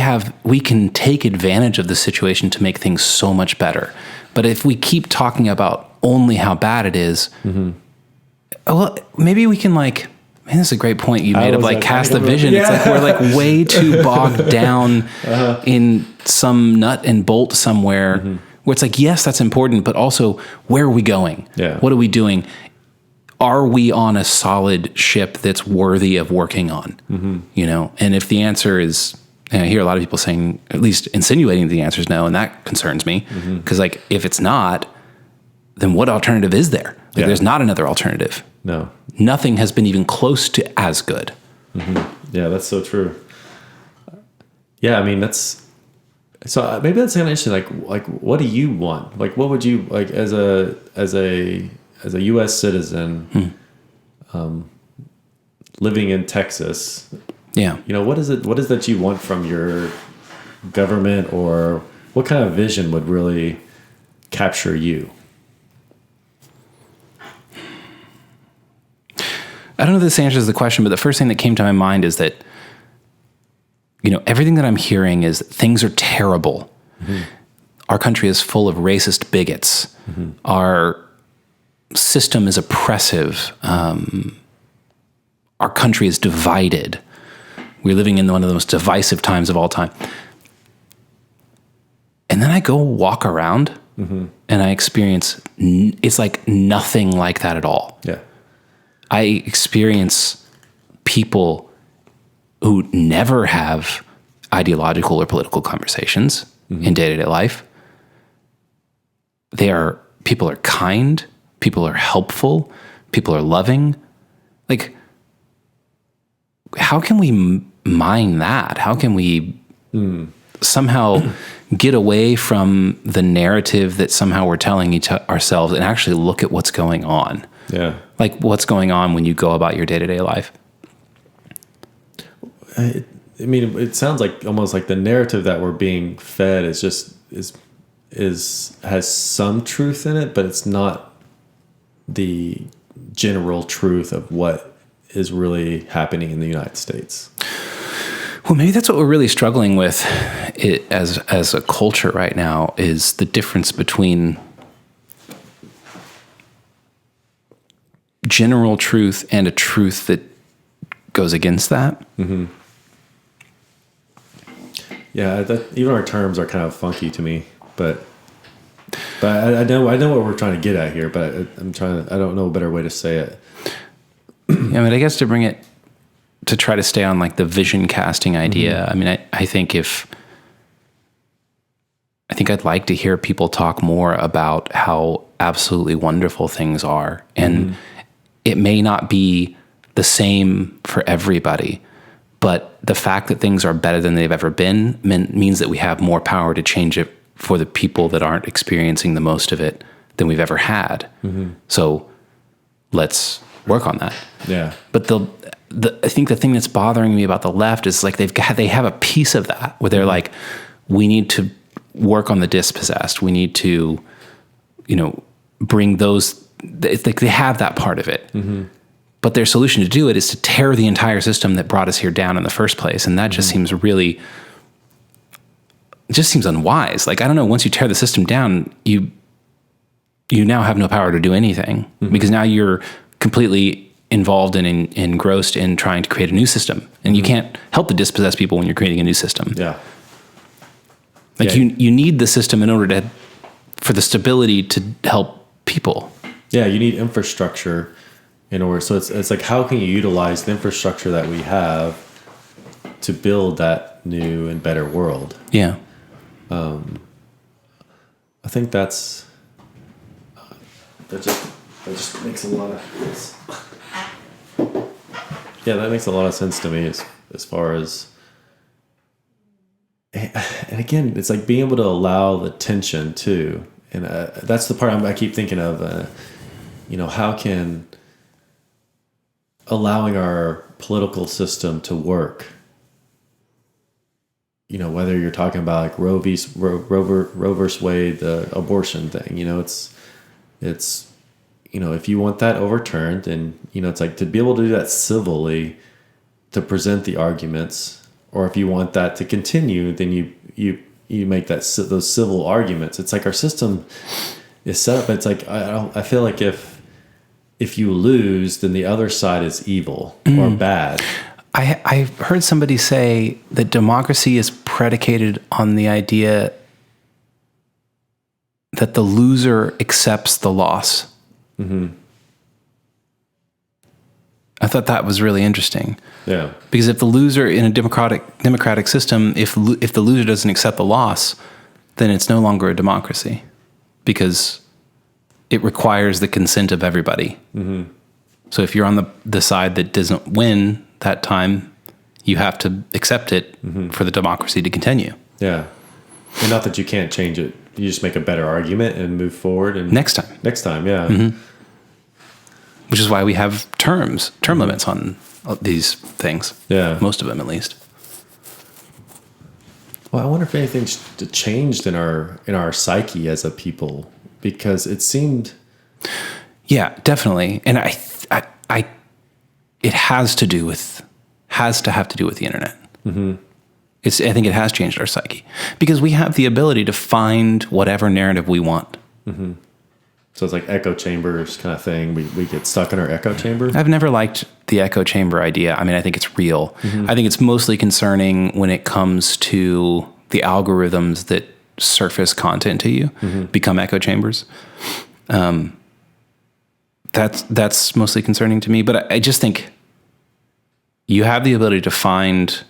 can take advantage of the situation to make things so much better. But if we keep talking about only how bad it is, well, maybe we can like, man, that's a great point you made of like cast the vision. Yeah. It's like we're like way too bogged down in some nut and bolt somewhere where it's like, yes, that's important, but also where are we going? Yeah. What are we doing? Are we on a solid ship that's worthy of working on? You know, and if the answer is, and I hear a lot of people saying, at least insinuating the answer is no, and that concerns me because like if it's not, then what alternative is there? Like, there's not another alternative. No. Nothing has been even close to as good. Yeah, that's so true. Yeah, I mean, maybe that's kind of interesting. Like, what do you want? Like, what would you like as a U.S. citizen, living in Texas? Yeah, you know, what is that you want from your government, or what kind of vision would really capture you? I don't know if this answers the question, but the first thing that came to my mind is that, you know, everything that I'm hearing is things are terrible. Our country is full of racist bigots. Our system is oppressive. Our country is divided. We're living in one of the most divisive times of all time. And then I go walk around and I experience, it's like nothing like that at all. Yeah. I experience people who never have ideological or political conversations in day-to-day life. People are kind, people are helpful, people are loving. Like, how can we mine that? How can we somehow get away from the narrative that somehow we're telling ourselves and actually look at what's going on? Yeah. Like, what's going on when you go about your day-to-day life? I mean, it sounds like almost like the narrative that we're being fed has some truth in it, but it's not the general truth of what is really happening in the United States. Well, maybe that's what we're really struggling with as a culture right now, is the difference between general truth and a truth that goes against that. Mm-hmm. Yeah, even our terms are kind of funky to me, but I know what we're trying to get at here, but I don't know a better way to say it. Yeah, I guess to try to stay on like the vision casting idea. Mm-hmm. I think I'd like to hear people talk more about how absolutely wonderful things are. And it may not be the same for everybody, but the fact that things are better than they've ever been means that we have more power to change it for the people that aren't experiencing the most of it than we've ever had. Mm-hmm. So let's work on that. Yeah. But I think the thing that's bothering me about the left is like they have a piece of that where they're like, we need to work on the dispossessed. We need to, bring those. It's like they have that part of it. Mm-hmm. But their solution to do it is to tear the entire system that brought us here down in the first place, and that just seems unwise. Like, I don't know. Once you tear the system down, you now have no power to do anything because now you're completely involved and engrossed in trying to create a new system. And you can't help the dispossessed people when you're creating a new system. Yeah. Like you need the system in order for the stability to help people. Yeah. You need infrastructure in order. So it's like, how can you utilize the infrastructure that we have to build that new and better world? Yeah. I think that just makes a lot of sense. Yeah, that makes a lot of sense to me as far as, and again, it's like being able to allow the tension too. And that's the part I keep thinking of, how can allowing our political system to work, whether you're talking about like Roe versus Wade, the abortion thing, it's if you want that overturned, and it's like to be able to do that civilly, to present the arguments, or if you want that to continue, then you make those civil arguments. It's like our system is set up. It's like I feel like if you lose, then the other side is evil or bad. I heard somebody say that democracy is predicated on the idea that the loser accepts the loss. Mm-hmm. I thought that was really interesting. Yeah. Because if the loser in a democratic system, if the loser doesn't accept the loss, then it's no longer a democracy, because it requires the consent of everybody. Mm-hmm. So if you're on the side that doesn't win that time, you have to accept it for the democracy to continue. Yeah. And not that you can't change it. You just make a better argument and move forward. And Next time, yeah. Mm-hmm. Which is why we have term limits on these things. Yeah. Most of them, at least. Well, I wonder if anything's changed in our psyche as a people, because it seemed. Yeah, definitely. And it has to have to do with the internet. Mm-hmm. I think it has changed our psyche, because we have the ability to find whatever narrative we want. Mm-hmm. So it's like echo chambers kind of thing. We get stuck in our echo chamber. I've never liked the echo chamber idea. I mean, I think it's real. Mm-hmm. I think it's mostly concerning when it comes to the algorithms that surface content to you become echo chambers. That's mostly concerning to me. But I just think you have the ability to find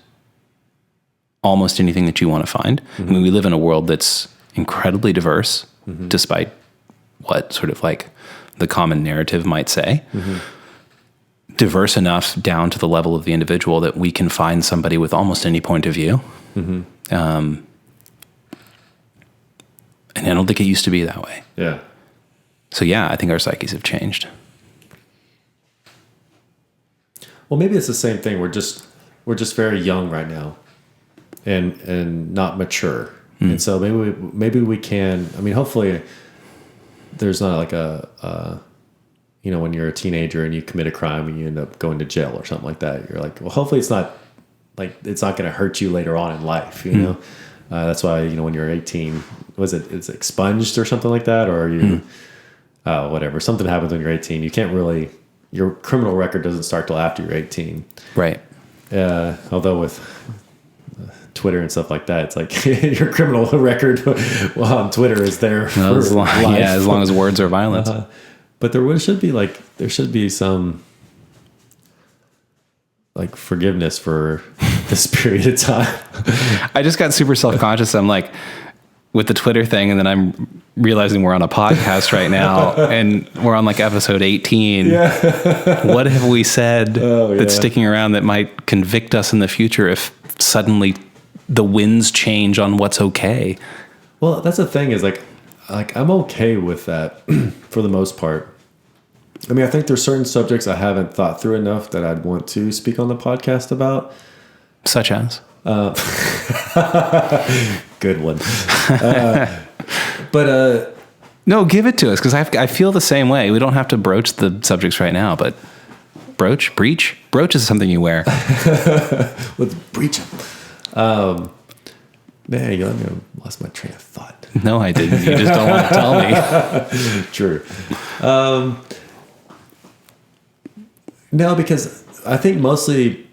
almost anything that you want to find. Mm-hmm. I mean, we live in a world that's incredibly diverse, despite what sort of like the common narrative might say. Mm-hmm. Diverse enough down to the level of the individual that we can find somebody with almost any point of view. Mm-hmm. And I don't think it used to be that way. Yeah. So yeah, I think our psyches have changed. Well, maybe it's the same thing. We're just very young right now, and not mature. Mm. And so maybe we can. I mean, hopefully, there's not like when you're a teenager and you commit a crime and you end up going to jail or something like that. You're like, well, hopefully it's not going to hurt you later on in life. You know, that's why when you're 18, it's expunged or something like that, or you, whatever, something happens when you're 18. You can't really your criminal record doesn't start till after you're 18. Right. Although with Twitter and stuff like that, it's like your criminal record on Twitter is there for life. Yeah, as long as words are violence. But there should be some like forgiveness for this period of time. I just got super self-conscious. I'm like, with the Twitter thing, and then I'm realizing we're on a podcast right now, and we're on like episode 18. Yeah. What have we said that's sticking around that might convict us in the future if suddenly the winds change on what's okay? Well, that's the thing is like I'm okay with that for the most part. I mean, I think there's certain subjects I haven't thought through enough that I'd want to speak on the podcast about. Such as? Good one. No, give it to us, because I feel the same way. We don't have to broach the subjects right now, but breach? Brooch is something you wear. Let's breach them. There you go. I lost my train of thought. No, I didn't. You just don't want to tell me. True. No, because I think mostly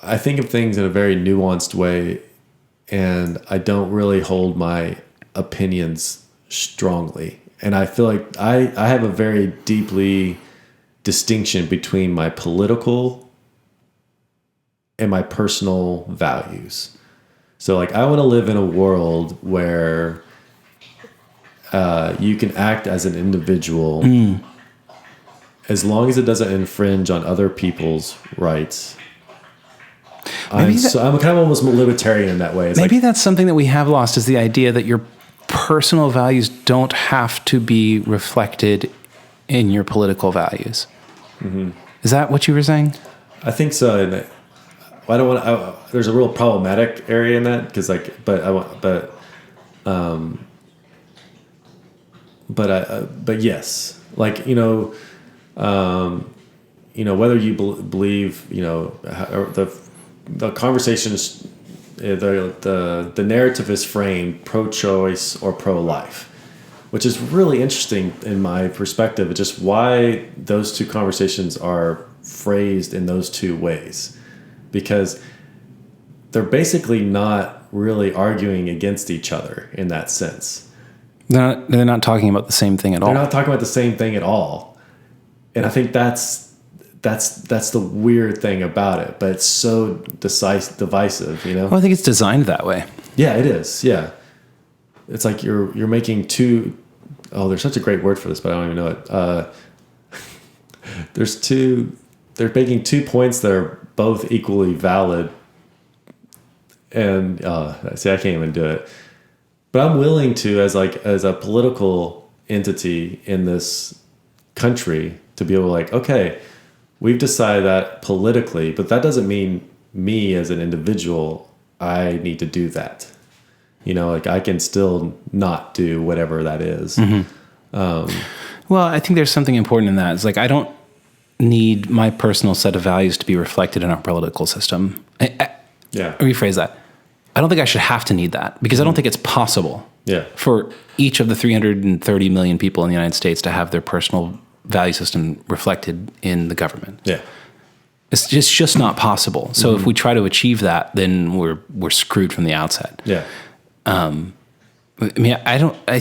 I think of things in a very nuanced way, and I don't really hold my opinions strongly. And I feel like I have a very deeply distinction between my political and my personal values. So like I want to live in a world where you can act as an individual as long as it doesn't infringe on other people's rights. I'm kind of almost libertarian in that way. It's that's something that we have lost, is the idea that your personal values don't have to be reflected in your political values. Mm-hmm. Is that what you were saying? I think so. And I don't want. There's a real problematic area in that because, but yes, like whether you believe, the conversations, the narrative is framed pro-choice or pro-life, which is really interesting in my perspective. It's just why those two conversations are phrased in those two ways, because they're basically not really arguing against each other in that sense. They're not talking about the same thing at all. They're not talking about the same thing at all. And I think that's the weird thing about it, but it's so divisive, Well, I think it's designed that way. Yeah, it is. Yeah. It's like you're making two, there's such a great word for this, but I don't even know it. They're making 2 points that are both equally valid. And see, I can't even do it. But I'm willing to, as a political entity in this country, to be able to okay, we've decided that politically, but that doesn't mean me as an individual, I need to do that. I can still not do whatever that is. Mm-hmm. Well, I think there's something important in that. It's I don't need my personal set of values to be reflected in our political system. Yeah. Rephrase that. I don't think I should have to need that, because I don't think it's possible for each of the 330 million people in the United States to have their personal value system reflected in the government. Yeah. It's just not possible. So if we try to achieve that, then we're screwed from the outset. Yeah. I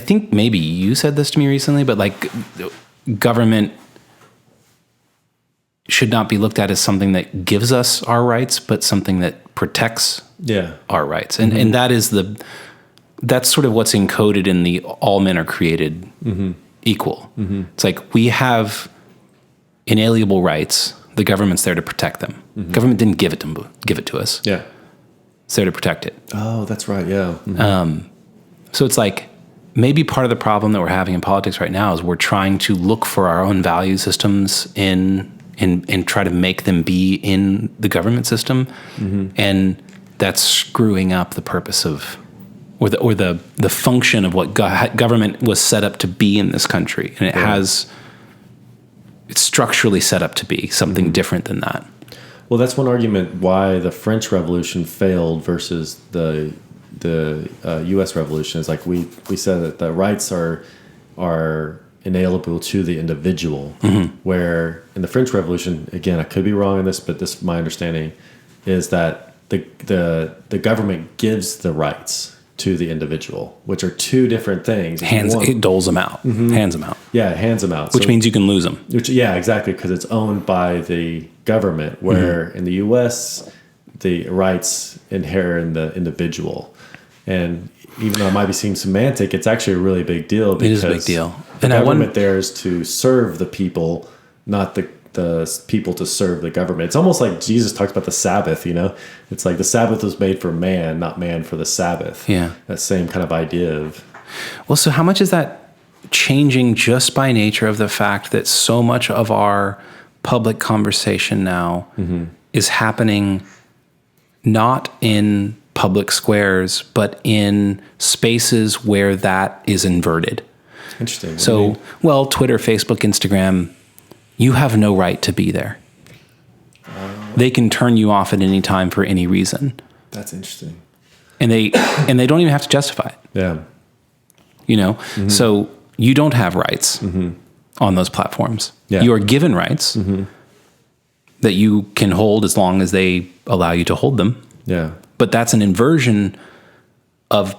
think maybe you said this to me recently, but government should not be looked at as something that gives us our rights, but something that protects our rights. And and that's sort of what's encoded in the all men are created equal. Mm-hmm. It's we have inalienable rights. The government's there to protect them. Mm-hmm. Government didn't give it to us. Yeah. It's there to protect it. Oh, that's right. Yeah. Mm-hmm. So it's maybe part of the problem that we're having in politics right now is we're trying to look for our own value systems and try to make them be in the government system. Mm-hmm. And that's screwing up the purpose of, or the function of what government was set up to be in this country. And it's structurally set up to be something different than that. Well, that's one argument why the French Revolution failed versus the U.S. Revolution. Is we said that the rights are inalienable to the individual. Where in the French Revolution, again, I could be wrong on this, but this my understanding is that the government gives the rights to the individual, which are two different things. It doles them out, hands them out. Yeah, it hands them out. Which means you can lose them. Yeah, exactly, because it's owned by the government, where in the U.S., the rights inherit in the individual. And even though it might be seem semantic, it's actually a really big deal. Because it is a big deal. The government there is to serve the people, not the people to serve the government. It's almost like Jesus talks about the Sabbath, It's like the Sabbath was made for man, not man for the Sabbath. Yeah. That same kind of idea of... Well, so how much is that changing just by nature of the fact that so much of our public conversation now is happening not in public squares, but in spaces where that is inverted? Interesting. So, well, Twitter, Facebook, Instagram, you have no right to be there. They can turn you off at any time for any reason. That's interesting. And they don't even have to justify it. Yeah. So you don't have rights on those platforms. Yeah. You are given rights that you can hold as long as they allow you to hold them. Yeah. But that's an inversion of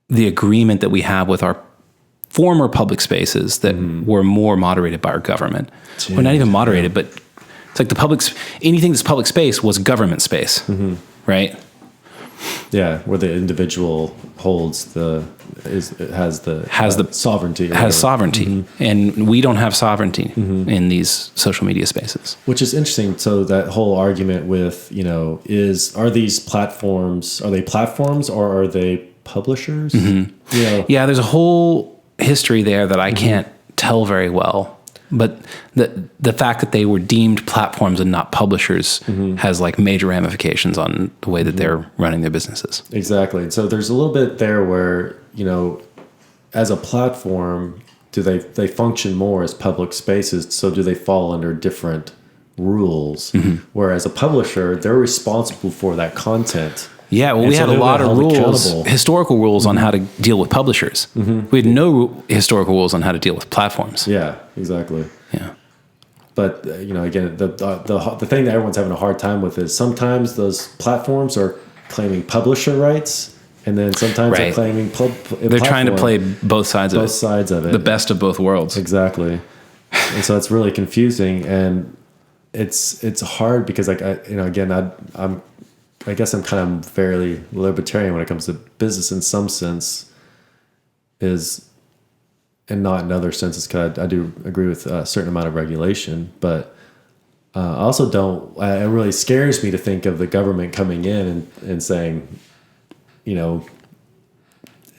the agreement that we have with our former public spaces that were more moderated by our government. Jeez, Well, not even moderated, but it's like anything that's public space was government space, right? Yeah, where the individual holds has the sovereignty. Has sovereignty, and we don't have sovereignty in these social media spaces. Which is interesting. So that whole argument with are these platforms? Are they platforms or are they publishers? Yeah, there's a whole history there that I can't tell very well. But the fact that they were deemed platforms and not publishers has like major ramifications on the way that they're running their businesses. Exactly. And so there's a little bit there where, as a platform, do they function more as public spaces? So do they fall under different rules? Whereas a publisher, they're responsible for that content. Yeah, well, we had a lot of rules, historical rules on how to deal with publishers. We had no historical rules on how to deal with platforms. Yeah, exactly. Yeah. But, again, the thing that everyone's having a hard time with is sometimes those platforms are claiming publisher rights, and then sometimes they're claiming they're trying to play both sides of it. The best of both worlds. Exactly. And so it's really confusing, and it's hard because, I guess I'm kind of fairly libertarian when it comes to business in some sense, and not in other senses, because I do agree with a certain amount of regulation, but I also don't. It really scares me to think of the government coming in and saying,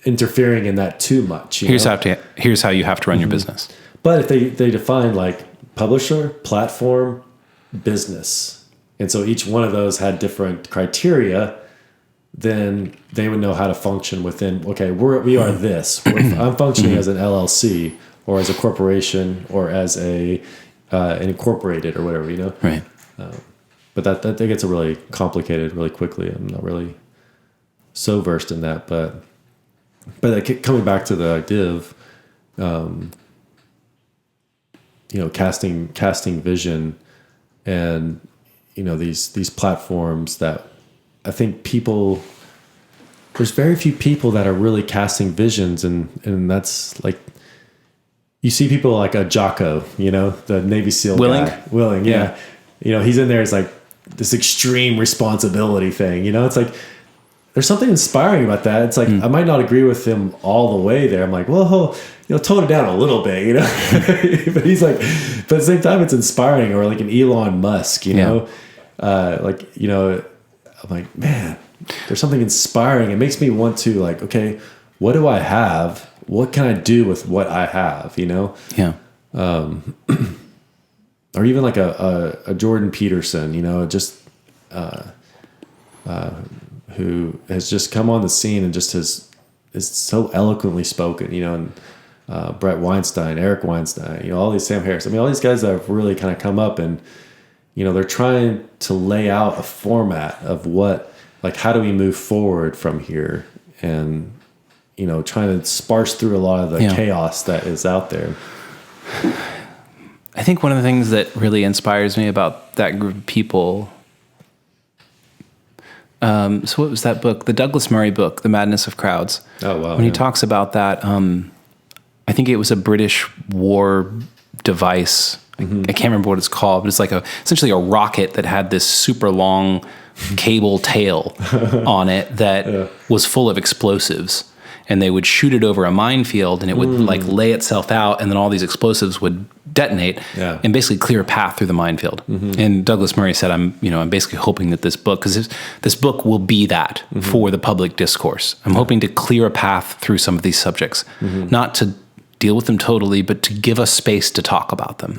interfering in that too much. Here's how you have to run your business. But if they define like publisher, platform, business. And so each one of those had different criteria, then they would know how to function within, okay, we are this. I'm functioning as an LLC or as a corporation or as an incorporated or whatever, Right. But that gets really complicated really quickly. I'm not really so versed in that. But coming back to the idea of, casting vision and, these platforms that I think there's very few people that are really casting visions. And that's like, you see people like a Jocko, the Navy SEAL guy. Willing. Yeah. He's in there. It's like this extreme responsibility thing, it's like, there's something inspiring about that. It's like, I might not agree with him all the way there. I'm like, well, tone it down a little bit, but he's like, but at the same time, it's inspiring. Or like an Elon Musk, I'm like, man, there's something inspiring. It makes me want to like, okay, what do I have? What can I do with what I have? Yeah. Or even like a Jordan Peterson, who has just come on the scene and just is so eloquently spoken, and Brett Weinstein, Eric Weinstein, all these, Sam Harris. I mean, all these guys that have really kind of come up and, they're trying to lay out a format of how do we move forward from here? And, trying to sparse through a lot of the chaos that is out there. I think one of the things that really inspires me about that group of people. So what was that book? The Douglas Murray book, The Madness of Crowds. Oh, wow. When he talks about that, I think it was a British war device. I can't remember what it's called, but it's like essentially a rocket that had this super long cable tail on it that was full of explosives. And they would shoot it over a minefield, and it would like lay itself out, and then all these explosives would detonate and basically clear a path through the minefield. And Douglas Murray said, I'm basically hoping that this book, because this book will be that for the public discourse. I'm hoping to clear a path through some of these subjects, not to deal with them totally, but to give us space to talk about them.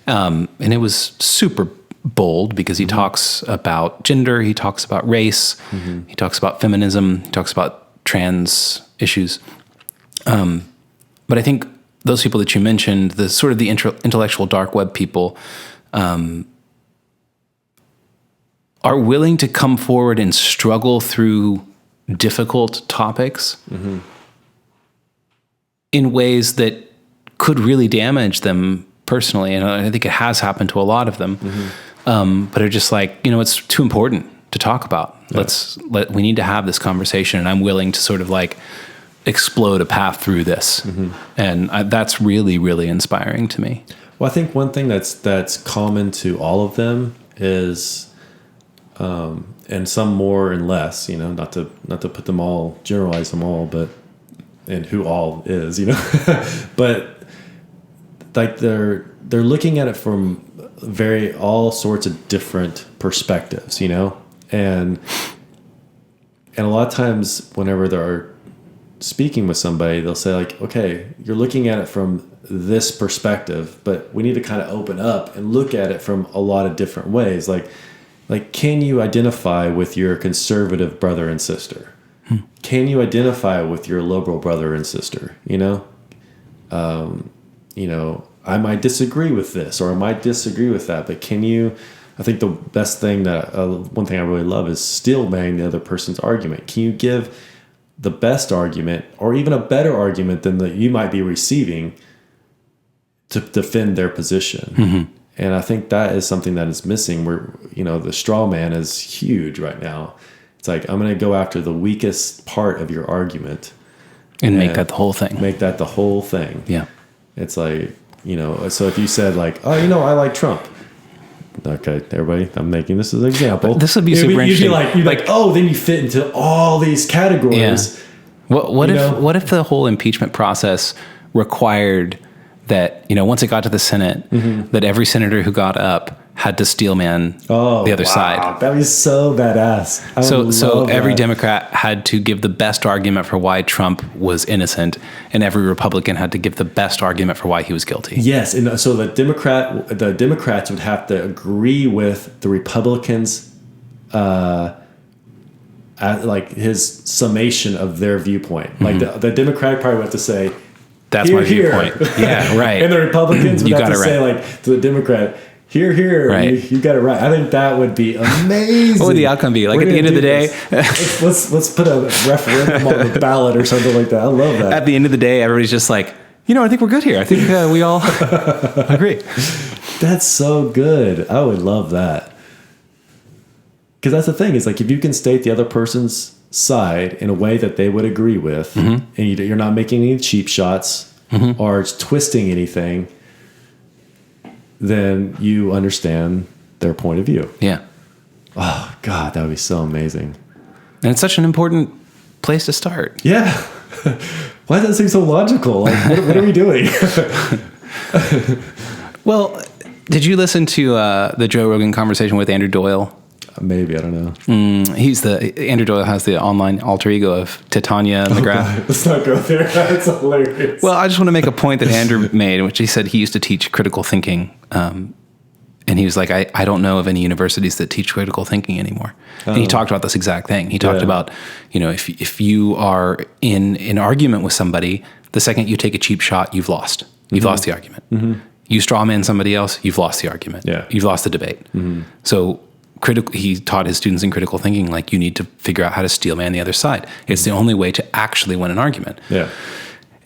And it was super bold because he talks about gender, he talks about race, he talks about feminism, he talks about trans issues. But I think those people that you mentioned, the sort of the intellectual dark web people, are willing to come forward and struggle through difficult topics in ways that could really damage them personally. And I think it has happened to a lot of them. But are just like, it's too important to talk about. We need to have this conversation, and I'm willing to sort of like explode a path through this. And that's really, really inspiring to me. Well, I think one thing that's common to all of them is, and some more and less, not to put them all, generalize them all, but, and who all is, but like they're looking at it from all sorts of different perspectives, and a lot of times whenever they're speaking with somebody, they'll say like, okay, you're looking at it from this perspective, but we need to kind of open up and look at it from a lot of different ways. Like, can you identify with your conservative brother and sister? Can you identify with your liberal brother and sister? I might disagree with this, or I might disagree with that, but can you, I think the best thing one thing I really love is steel manning the other person's argument. Can you give the best argument, or even a better argument than that you might be receiving, to defend their position? And I think that is something that is missing, where, the straw man is huge right now. It's like, I'm going to go after the weakest part of your argument. And make that the whole thing. Make that the whole thing. Yeah. It's like, so if you said like, oh, I like Trump. Okay, everybody, I'm making this as an example. This would be super interesting. You'd be like, oh, then you fit into all these categories. Yeah. What if the whole impeachment process required that, once it got to the Senate, that every senator who got up had to steel man the other side? That'd be so badass. So every Democrat had to give the best argument for why Trump was innocent, and every Republican had to give the best argument for why he was guilty. Yes, and so the Democrats would have to agree with the Republicans, like his summation of their viewpoint. Like the Democratic Party would have to say, that's my viewpoint. Yeah, right. And the Republicans would have to say, like, to the Democrat, here, right. You got it right. I think that would be amazing. What would the outcome be? Like, at the end of the day, let's put a referendum on the ballot or something like that. I love that. At the end of the day, everybody's just like, I think we're good here. I think we all agree. That's so good. I would love that. Because that's the thing, is like, if you can state the other person's side in a way that they would agree with, and you're not making any cheap shots or twisting anything, then you understand their point of view. Yeah. Oh, God, that would be so amazing. And it's such an important place to start. Yeah. Why does that seem so logical? Like, what are we doing? Well, did you listen to the Joe Rogan conversation with Andrew Doyle? Maybe, I don't know. Andrew Doyle has the online alter ego of Titania McGrath. Let's not go there. That's hilarious. Well, I just want to make a point that Andrew made, in which he said he used to teach critical thinking. And he was like, I don't know of any universities that teach critical thinking anymore. And he talked about this exact thing. He talked about, if you are in an argument with somebody, the second you take a cheap shot, you've lost. You've lost the argument. You straw man somebody else, you've lost the argument. Yeah. You've lost the debate. So he taught his students in critical thinking, like, you need to figure out how to steel man the other side. It's the only way to actually win an argument. Yeah.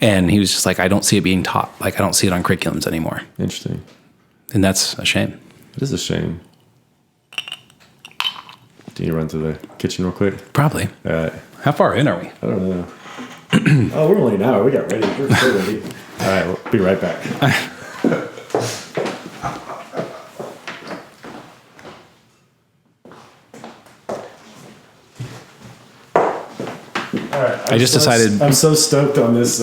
And he was just like, I don't see it being taught. Like, I don't see it on curriculums anymore. Interesting. And that's a shame. It is a shame. Do you run to the kitchen real quick? Probably. All right. How far in are we? I don't know. Oh, we're only an hour. We got ready. We're so ready. All right, we'll be right back. All right. I'm so stoked on this.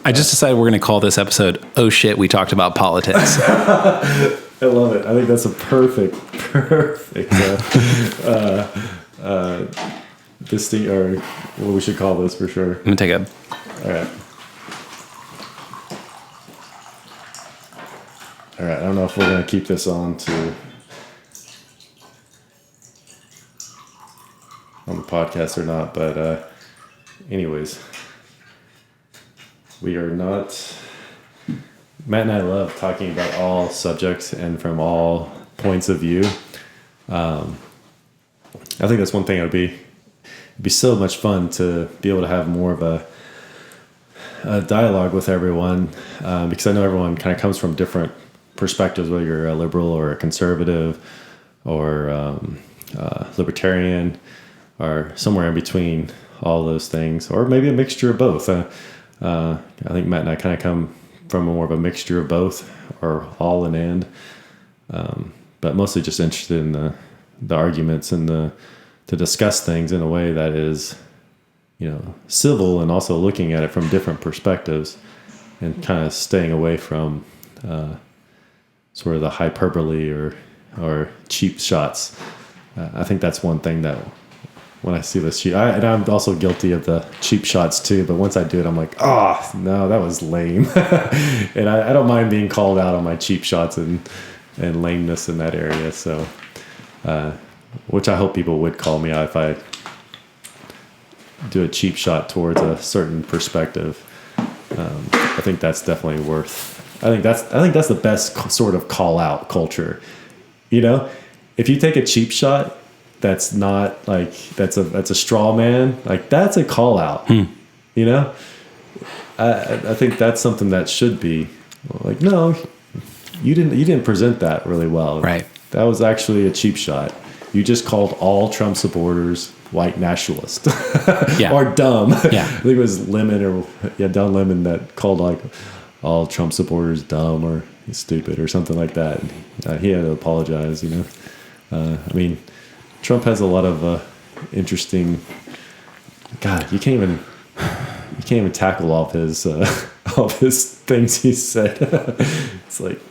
I just decided we're going to call this episode, "Oh shit, we talked about politics." I love it. I think that's a perfect this thing, or what we should call this for sure. I'm going to take a... All right. I don't know if we're going to keep this on the podcast or not, but anyways, we are not... Matt and I love talking about all subjects and from all points of view. I think that's one thing. It'd be so much fun to be able to have more of a dialogue with everyone, because I know everyone kind of comes from different perspectives, whether you're a liberal or a conservative or libertarian or somewhere in between all those things, or maybe a mixture of both. I think Matt and I kind of come from more of a mixture of both, or all and but mostly just interested in the arguments and to discuss things in a way that is, civil, and also looking at it from different perspectives, and kind of staying away from sort of the hyperbole or cheap shots. I think that's one thing that when I see this cheap, and I'm also guilty of the cheap shots too, but once I do it, I'm like, oh, no, that was lame. And I don't mind being called out on my cheap shots and lameness in that area. So, which I hope people would call me out if I do a cheap shot towards a certain perspective. I think that's definitely I think that's the best sort of call out culture. If you take a cheap shot, that's not like that's a straw man. Like, that's a call out. I think that's something that should be like, no, you didn't present that really well. Right. That was actually a cheap shot. You just called all Trump supporters white nationalist. Yeah. Or dumb. Yeah. I think it was Don Lemon that called like all Trump supporters dumb or stupid or something like that. He had to apologize. Trump has a lot of interesting. God, you can't even tackle all of his things he said. It's like,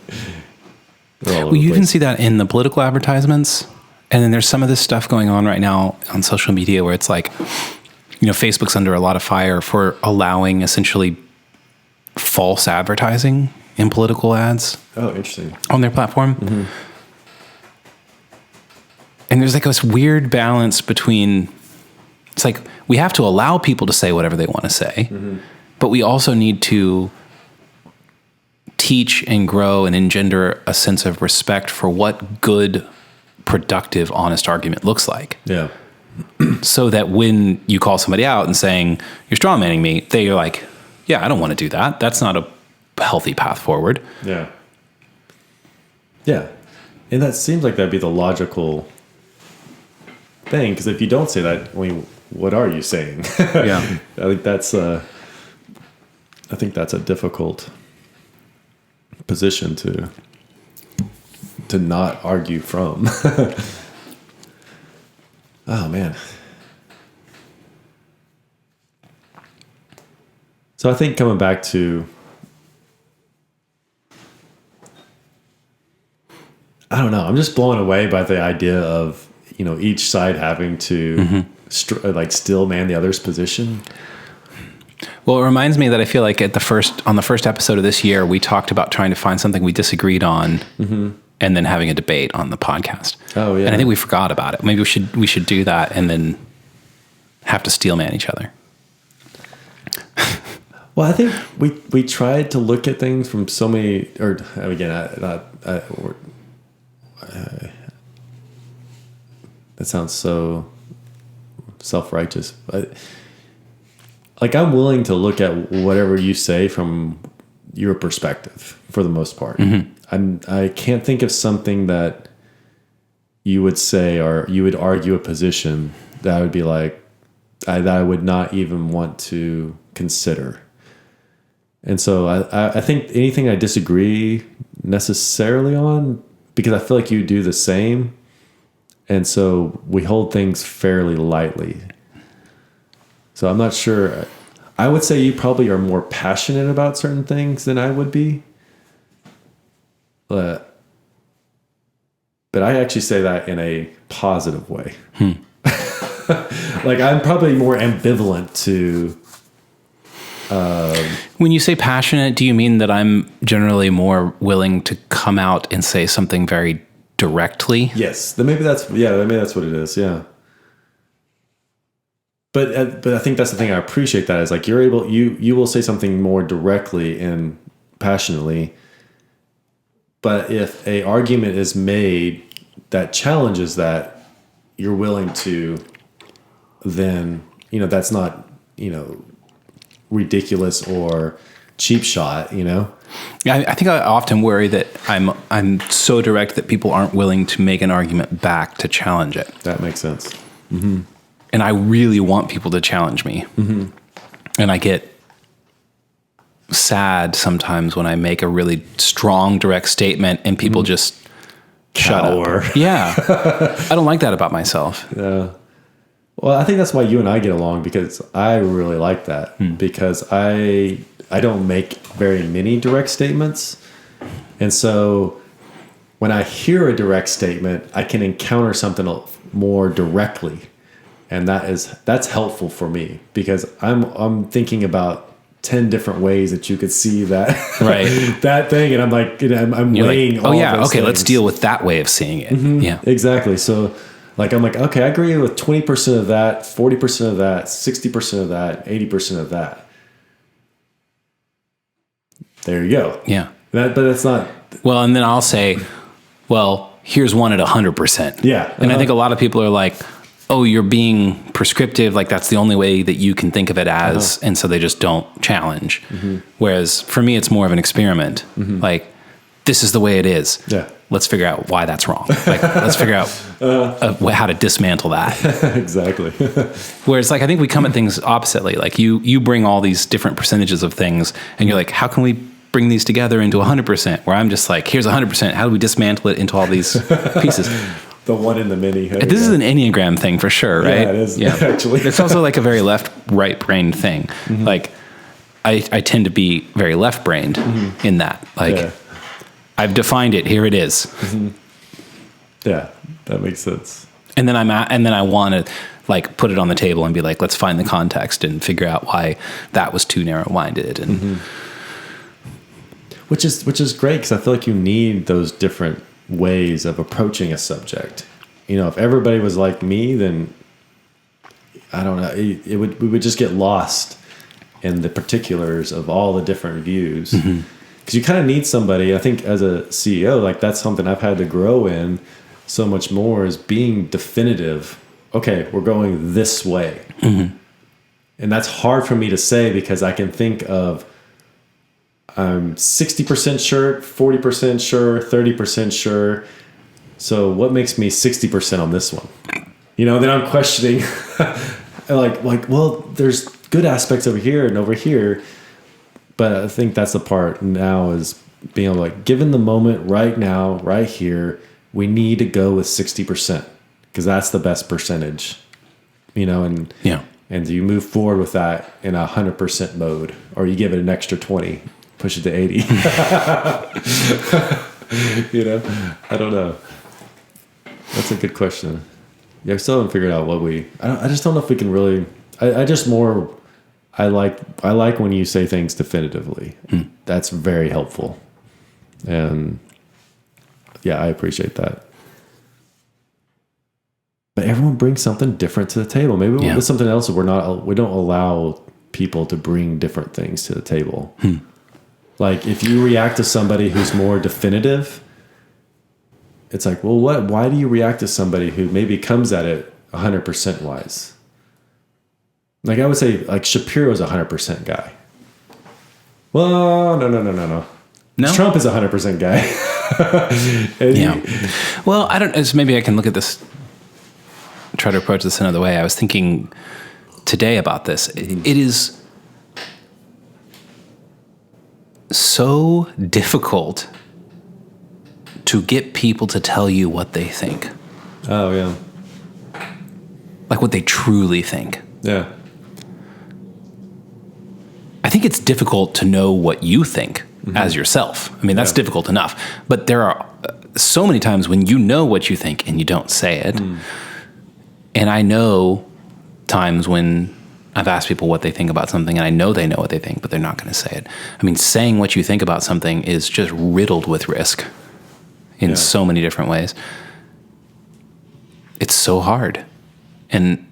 well, you even see that in the political advertisements, and then there's some of this stuff going on right now on social media where it's like, Facebook's under a lot of fire for allowing essentially false advertising in political ads. Oh, interesting. On their platform. Mm-hmm. And there's like this weird balance between, it's like we have to allow people to say whatever they want to say, mm-hmm. but we also need to teach and grow and engender a sense of respect for what good, productive, honest argument looks like. Yeah. So that when you call somebody out and saying, you're strawmanning me, they're like, yeah, I don't want to do that. That's not a healthy path forward. Yeah. Yeah. And that seems like that'd be the logical thing, because if you don't say that, what are you saying? Yeah. I think that's a difficult position to not argue from. Oh man. So I think coming back to, I don't know, I'm just blown away by the idea of, each side having to mm-hmm. Still man the other's position. Well, it reminds me that I feel like on the first episode of this year, we talked about trying to find something we disagreed on, mm-hmm. and then having a debate on the podcast. Oh yeah. And I think we forgot about it. Maybe we should do that and then have to steel man each other. Well, I think we tried to look at things from so many, that sounds so self-righteous. But like, I'm willing to look at whatever you say from your perspective for the most part. I can't think of something that you would say or you would argue a position that I would be like, that I would not even want to consider. And so I think anything I disagree necessarily on, because I feel like you do the same. And so we hold things fairly lightly. So I'm not sure. I would say you probably are more passionate about certain things than I would be. But I actually say that in a positive way. Like, I'm probably more ambivalent to... when you say passionate, do you mean that I'm generally more willing to come out and say something very directly? Yes. Maybe that's what it is. Yeah. But I think that's the thing. I appreciate that is like, you will say something more directly and passionately. But if a argument is made that challenges that, you're willing to then, that's not, ridiculous or cheap shot, I think I often worry that I'm so direct that people aren't willing to make an argument back to challenge it. That makes sense. And I really want people to challenge me. And I get sad sometimes when I make a really strong, direct statement and people just shut up. Yeah. I don't like that about myself. Yeah. Well, I think that's why you and I get along, because I really like that, because I don't make very many direct statements. And so when I hear a direct statement, I can encounter something more directly. And that's helpful for me, because I'm thinking about 10 different ways that you could see that, that thing. And I'm like, I'm weighing like, all those okay, things. let's deal with that way of seeing it. Yeah, exactly. So like, I'm like, okay, I agree with 20% of that, 40% of that, 60% of that, 80% of that. There you go. Yeah. But it's not. Well, and then I'll say, well, here's one at 100%. Yeah. And I think a lot of people are like, oh, you're being prescriptive. Like, that's the only way that you can think of it as. And so they just don't challenge. Whereas for me, it's more of an experiment. Like, this is the way it is. Yeah. Let's figure out why that's wrong. Like, let's figure out how to dismantle that. Exactly. Whereas, like, I think we come at things oppositely. Like, you bring all these different percentages of things, and you're like, how can we bring these together into 100%? Where I'm just like, here's 100%. How do we dismantle it into all these pieces? The one in the many. This is an Enneagram thing for sure, right? Yeah, it is. Yeah. Actually, it's also like a very right brain thing. Like, I tend to be very left brained in that. Like, I've defined it. Here it is. Yeah, that makes sense. And then I want to like put it on the table and be like, let's find the context and figure out why that was too narrow-minded. And which is great, because I feel like you need those different ways of approaching a subject. If everybody was like me, then I don't know. We would just get lost in the particulars of all the different views. Because you kind of need somebody, I think, as a CEO, like, that's something I've had to grow in so much more, is being definitive. Okay, we're going this way. And that's hard for me to say, because I can think of, I'm 60% sure, 40% sure, 30% sure. So what makes me 60% on this one? Then I'm questioning, like, well, there's good aspects over here and over here. But I think that's the part now, is being able to, like, given the moment right now, right here, we need to go with 60%, because that's the best percentage, and you move forward with that in 100% mode, or you give it an extra 20, push it to 80. I don't know. That's a good question. Yeah, I still haven't figured out I just don't know if we can really, I like when you say things definitively. That's very helpful. And yeah, I appreciate that. But everyone brings something different to the table. Maybe there's something else that we don't allow people to bring different things to the table. Like, if you react to somebody who's more definitive, it's like, well, why do you react to somebody who maybe comes at it 100% wise? Like I would say, like Shapiro's 100% guy. Well, no. Trump is 100% guy. Well, I don't. So maybe I can look at this. Try to approach this another way. I was thinking today about this. It is so difficult to get people to tell you what they think. Oh yeah. Like what they truly think. Yeah. I think it's difficult to know what you think as yourself. I mean, that's difficult enough. But there are so many times when you know what you think and you don't say it. And I know times when I've asked people what they think about something, and I know they know what they think, but they're not going to say it. I mean, saying what you think about something is just riddled with risk in so many different ways. It's so hard. And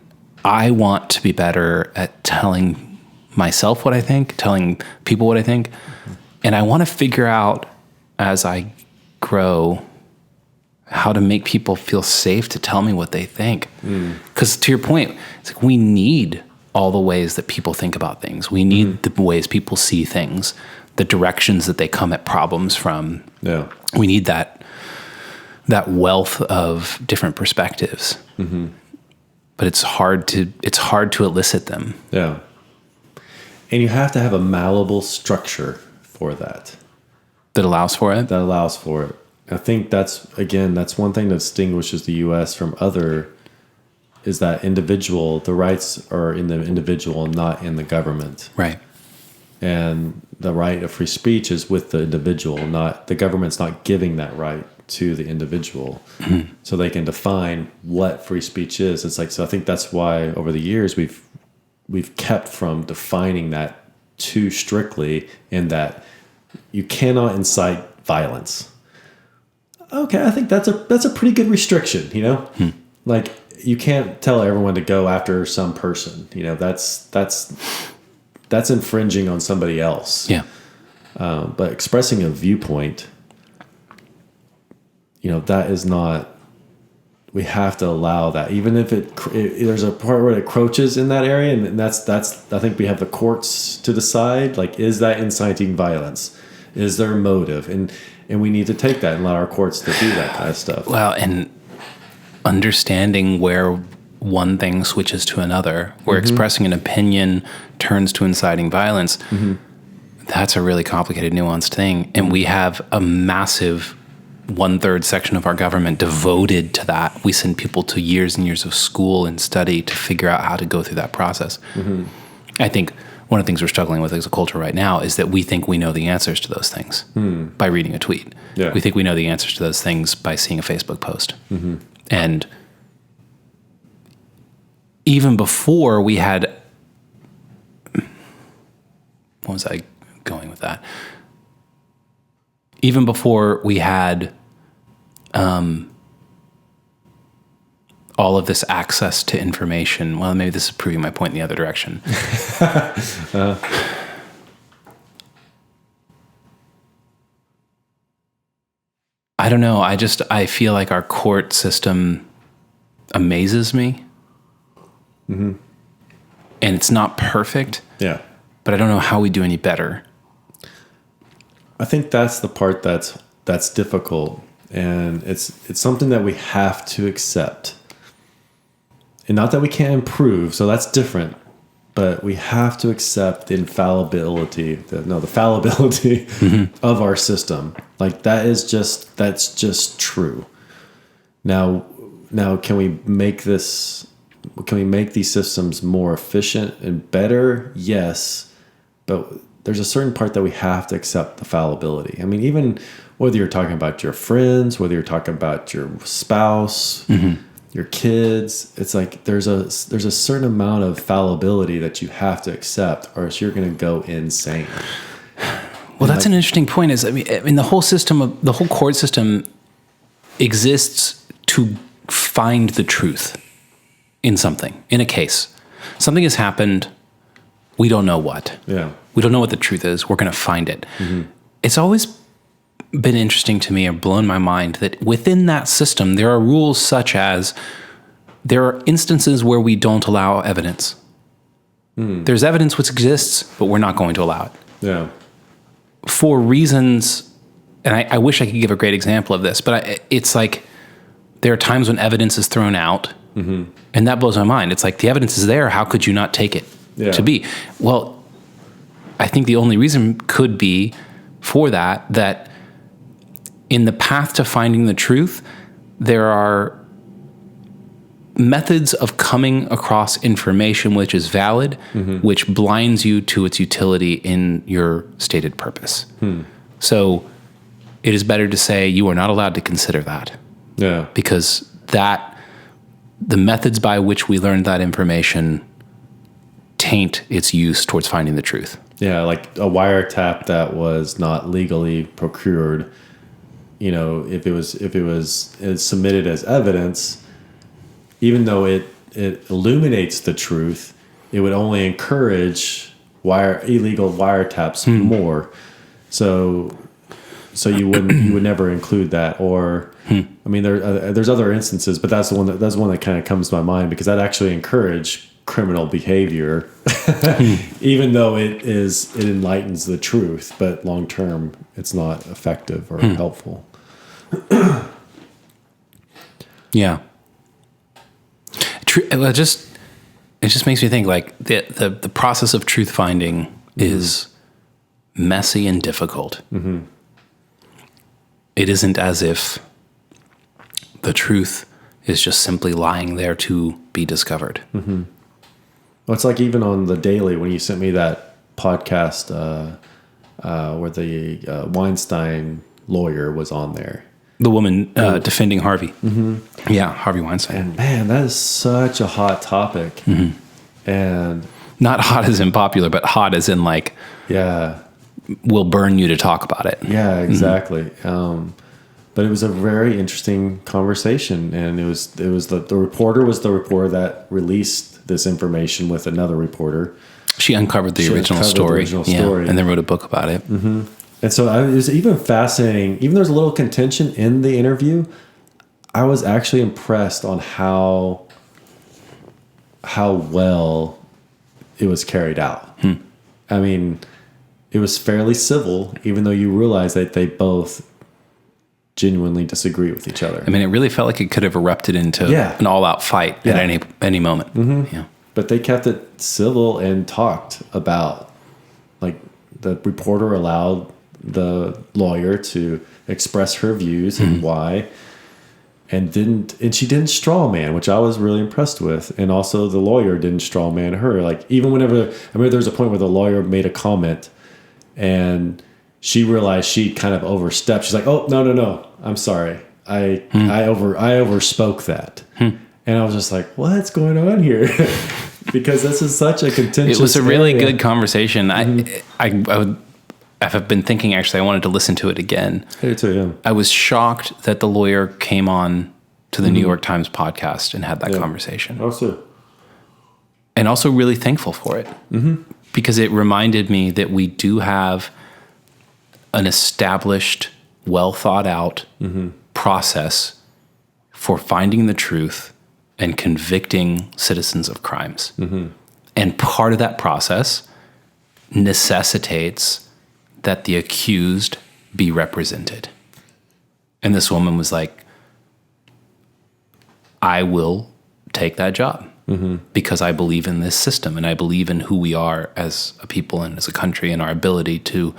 I want to be better at telling myself what I think, telling people what I think. And I want to figure out as I grow how to make people feel safe to tell me what they think. Because to your point, it's like we need all the ways that people think about things. We need the ways people see things, the directions that they come at problems from. Yeah. We need that wealth of different perspectives. But it's hard to elicit them. Yeah. And you have to have a malleable structure for that. That allows for it? That allows for it. I think that's one thing that distinguishes the U.S. from other, is that the rights are in the individual, not in the government. Right. And the right of free speech is with the individual, not the government's not giving that right to the individual. So they can define what free speech is. It's like, so I think that's why over the years we've kept from defining that too strictly, in that you cannot incite violence. Okay, I think that's a pretty good restriction, you know? Like you can't tell everyone to go after some person, you know, that's infringing on somebody else. Yeah. But expressing a viewpoint, you know, that is not, we have to allow that, even if there's a part where it encroaches in that area, and that's I think we have the courts to decide, like, is that inciting violence? Is there motive? And we need to take that and allow our courts to do that kind of stuff. Well, and understanding where one thing switches to another, where expressing an opinion turns to inciting violence, that's a really complicated, nuanced thing. And we have a massive 1/3 section of our government devoted to that. We send people to years and years of school and study to figure out how to go through that process. I think one of the things we're struggling with as a culture right now is that we think we know the answers to those things by reading a tweet. Yeah. We think we know the answers to those things by seeing a Facebook post. And even before we had, what was I going with that? Even before we had all of this access to information, well, maybe this is proving my point in the other direction. I don't know. I feel like our court system amazes me. And it's not perfect. Yeah. But I don't know how we do any better. I think that's the part that's difficult, and it's something that we have to accept. And not that we can't improve, so that's different, but we have to accept the infallibility, the fallibility of our system. Like that's just true. Now can we make these systems more efficient and better? Yes, but there's a certain part that we have to accept the fallibility. I mean, even whether you're talking about your friends, whether you're talking about your spouse, your kids, it's like there's a certain amount of fallibility that you have to accept, or else you're going to go insane. Well, that's an interesting point. I mean, the whole court system exists to find the truth in something, in a case. Something has happened. We don't know what. Yeah. We don't know what the truth is. We're going to find it. It's always been interesting to me or blown my mind that within that system, there are rules such as there are instances where we don't allow evidence. There's evidence which exists, but we're not going to allow it. Yeah. For reasons, and I wish I could give a great example of this, but it's like there are times when evidence is thrown out, and that blows my mind. It's like the evidence is there. How could you not take it to be? Well, I think the only reason could be for that in the path to finding the truth, there are methods of coming across information which is valid, which blinds you to its utility in your stated purpose. So it is better to say you are not allowed to consider that. Yeah. Because the methods by which we learned that information taint its use towards finding the truth. Yeah, like a wiretap that was not legally procured, if it was submitted as evidence, even though it illuminates the truth, it would only encourage illegal wiretaps more. So you would never include that. Or I mean, there's other instances, but that's one that kind of comes to my mind, because that actually encouraged criminal behavior, even though it enlightens the truth, but long term it's not effective or helpful. Yeah. It just makes me think like the process of truth finding is messy and difficult. It isn't as if the truth is just simply lying there to be discovered. Well, it's like even on the daily when you sent me that podcast where the Weinstein lawyer was on there. The woman defending Harvey. Yeah, Harvey Weinstein. And man, that is such a hot topic. And not hot as in popular, but hot as in like, will burn you to talk about it. Yeah, exactly. But it was a very interesting conversation, and it was the reporter was the reporter that released this information with another reporter. She uncovered the original story, and then wrote a book about it. And so it was even fascinating. Even there's a little contention in the interview. I was actually impressed on how well it was carried out. I mean, it was fairly civil, even though you realize that they both genuinely disagree with each other. I mean, it really felt like it could have erupted into an all-out fight at any moment. Yeah. But they kept it civil and talked about, like, the reporter allowed the lawyer to express her views and why, and she didn't straw man, which I was really impressed with. And also the lawyer didn't straw man her. Like, even whenever, I remember there was a point where the lawyer made a comment and she realized she kind of overstepped. She's like, "Oh, no, I'm sorry. I overspoke that." And I was just like, "What's going on here?" Because this is such a contentious. It was a really good conversation. I've been thinking, actually, I wanted to listen to it again. Me too, yeah. I was shocked that the lawyer came on to the New York Times podcast and had that conversation. Also. And also really thankful for it. Because it reminded me that we do have an established, well thought out process for finding the truth and convicting citizens of crimes. And part of that process necessitates that the accused be represented. And this woman was like, I will take that job because I believe in this system and I believe in who we are as a people and as a country and our ability to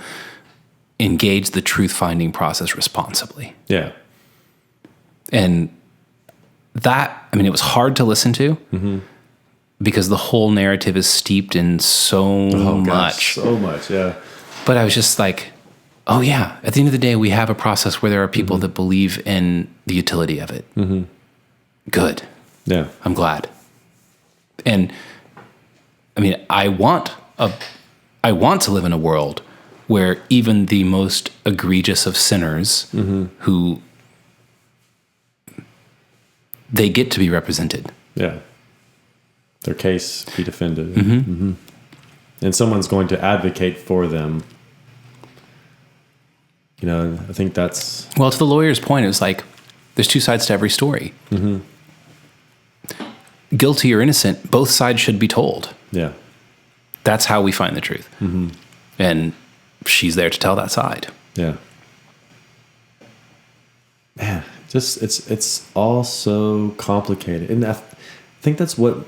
engage the truth-finding process responsibly. Yeah. And that, I mean, it was hard to listen to because the whole narrative is steeped in so much. So much, yeah. But I was just like, oh yeah, at the end of the day, we have a process where there are people that believe in the utility of it. Good. Yeah. I'm glad. And I mean, I want to live in a world where even the most egregious of sinners who they get to be represented. Yeah. Their case be defended. And someone's going to advocate for them I think that's... Well, to the lawyer's point, it was like, there's two sides to every story. Mm-hmm. Guilty or innocent, both sides should be told. Yeah. That's how we find the truth. Mm-hmm. And she's there to tell that side. Yeah. Man, it's all so complicated. And I think that's what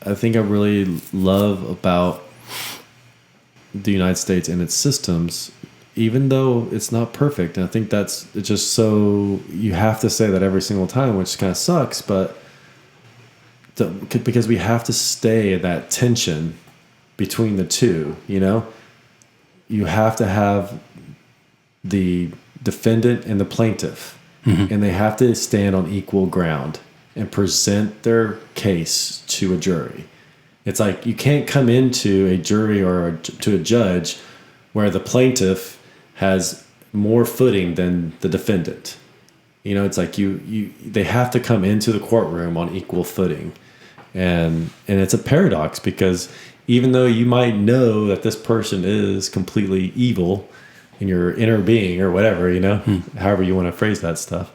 I really love about the United States and its systems, even though it's not perfect. And I think it's just so, you have to say that every single time, which kind of sucks, but because we have to stay in that tension between the two, you have to have the defendant and the plaintiff, mm-hmm. and they have to stand on equal ground and present their case to a jury. It's like you can't come into a jury or to a judge where the plaintiff has more footing than the defendant. It's like they have to come into the courtroom on equal footing. And it's a paradox, because even though you might know that this person is completely evil in your inner being or whatever, however you want to phrase that stuff,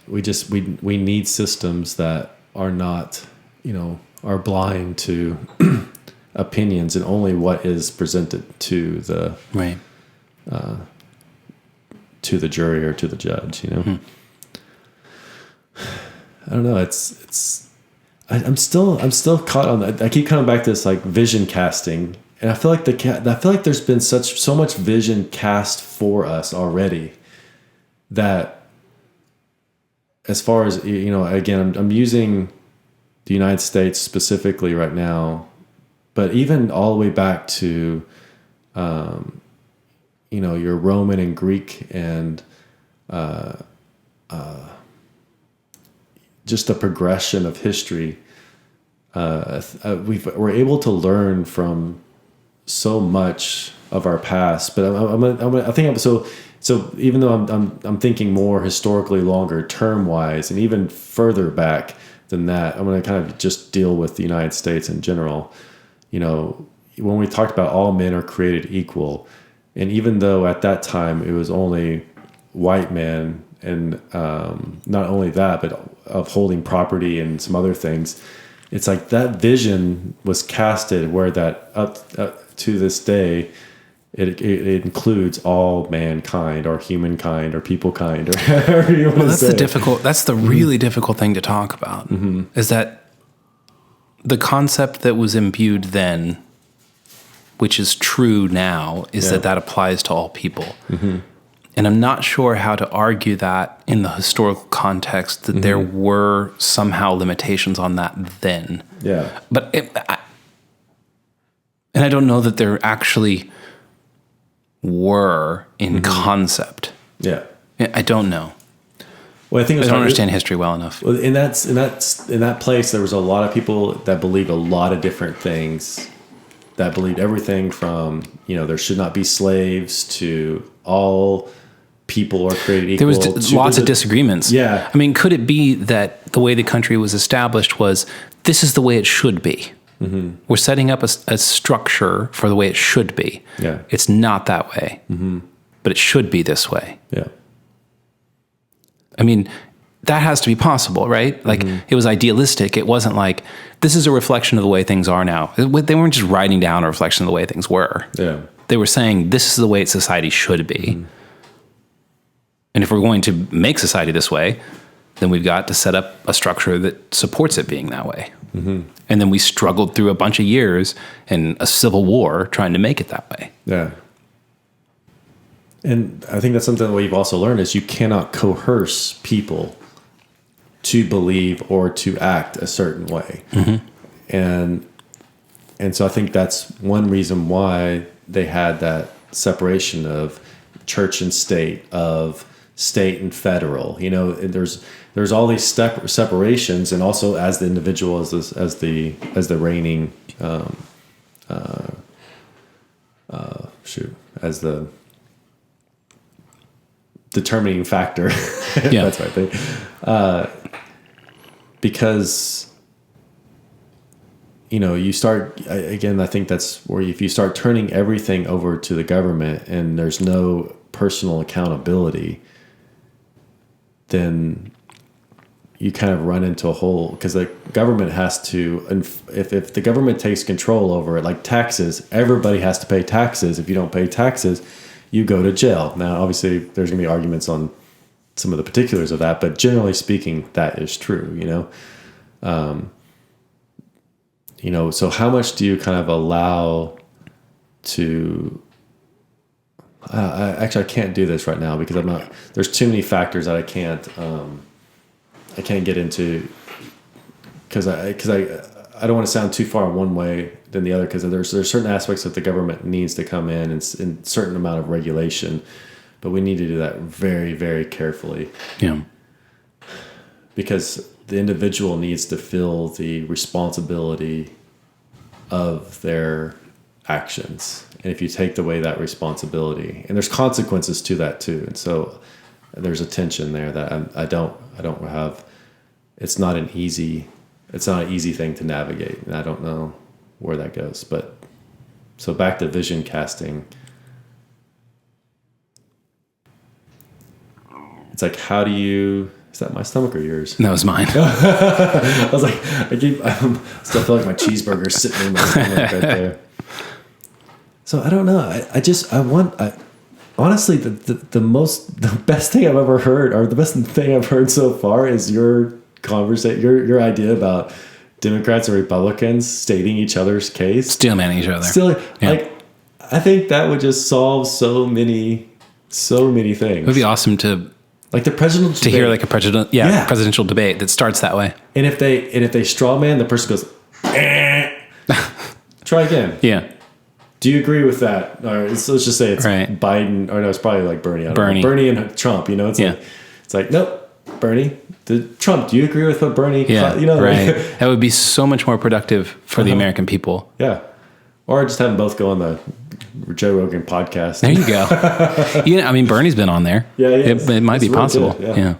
we need systems that are not, are blind to opinions and only what is presented to the right. To the jury or to the judge. Mm-hmm. I don't know. I'm still caught on that. I keep coming back to this like vision casting, and I feel like there's been so much vision cast for us already, that as far as, again, I'm using the United States specifically right now, but even all the way back to, your Roman and Greek and, just the progression of history, we're able to learn from so much of our past. But so even though I'm thinking more historically longer term wise, and even further back than that, I'm going to kind of just deal with the United States in general. When we talked about all men are created equal, and even though at that time it was only white men, and not only that, but of holding property and some other things, it's like that vision was casted where that up to this day, it includes all mankind or humankind or people kind or however you want to say. That's the really difficult thing to talk about, mm-hmm. is that the concept that was imbued then, which is true now, is that applies to all people. Mm-hmm. And I'm not sure how to argue that in the historical context, that mm-hmm. there were somehow limitations on that then. Yeah. But and I don't know that there actually were in mm-hmm. concept. Yeah. I don't know. Well, I think I don't understand history well enough. Well, in that place, there was a lot of people that believed a lot of different things. That believed everything from, there should not be slaves to all people are created equal. There was lots of disagreements. Yeah. I mean, could it be that the way the country was established was, this is the way it should be? Mm-hmm. We're setting up a structure for the way it should be. Yeah. It's not that way, mm-hmm. but it should be this way. Yeah. I mean, that has to be possible, right? Like, mm-hmm. it was idealistic. It wasn't like, this is a reflection of the way things are now. They weren't just writing down a reflection of the way things were. Yeah. They were saying, this is the way society should be. Mm-hmm. And if we're going to make society this way, then we've got to set up a structure that supports it being that way. Mm-hmm. And then we struggled through a bunch of years in a civil war trying to make it that way. Yeah. And I think that's something that we've also learned is you cannot coerce people to believe or to act a certain way. Mm-hmm. And so I think that's one reason why they had that separation of church and state, of state and federal. There's all these separations, and also as the individual as the reigning as the determining factor. Yeah. That's my thing. Because you start, again, I think that's where if you start turning everything over to the government and there's no personal accountability, then you kind of run into a hole, because the government has to, if the government takes control over it, like taxes, everybody has to pay taxes. If you don't pay taxes, you go to jail. Now, obviously, there's going to be arguments on some of the particulars of that, but generally speaking, that is true, so how much do you kind of allow to, actually, I can't do this right now because there's too many factors that I can't get into, because I don't want to sound too far one way than the other, because there's certain aspects that the government needs to come in and certain amount of regulation, but we need to do that very, very carefully. Yeah. Because the individual needs to feel the responsibility of their actions. And if you take away that responsibility, and there's consequences to that too. And so there's a tension there that I don't have. It's not an easy thing to navigate. And I don't know where that goes. But so back to vision casting. It's like, how do you, is that my stomach or yours? That was mine. I was like, I still feel like my cheeseburger's sitting in my stomach right there. So I don't know. Honestly, the best thing I've ever heard, or the best thing I've heard so far, is your conversation, your idea about Democrats and Republicans stating each other's case. Steelmanning each other. Like, I think that would just solve so many things. It would be awesome to, like, the presidential to debate. hear like a presidential debate that starts that way. And if they straw man, the person goes, try again. Yeah. Do you agree with that? Or let's just say it's right. Biden, or no, it's probably like Bernie. I don't Bernie. know. Bernie and Trump. It's like, nope, Bernie. Trump, do you agree with what Bernie? Yeah, right. That would be so much more productive for the American people. Yeah. Or just have them both go on the Joe Rogan podcast. There you go. I mean, Bernie's been on there. Yeah, it might be really possible. good, Yeah.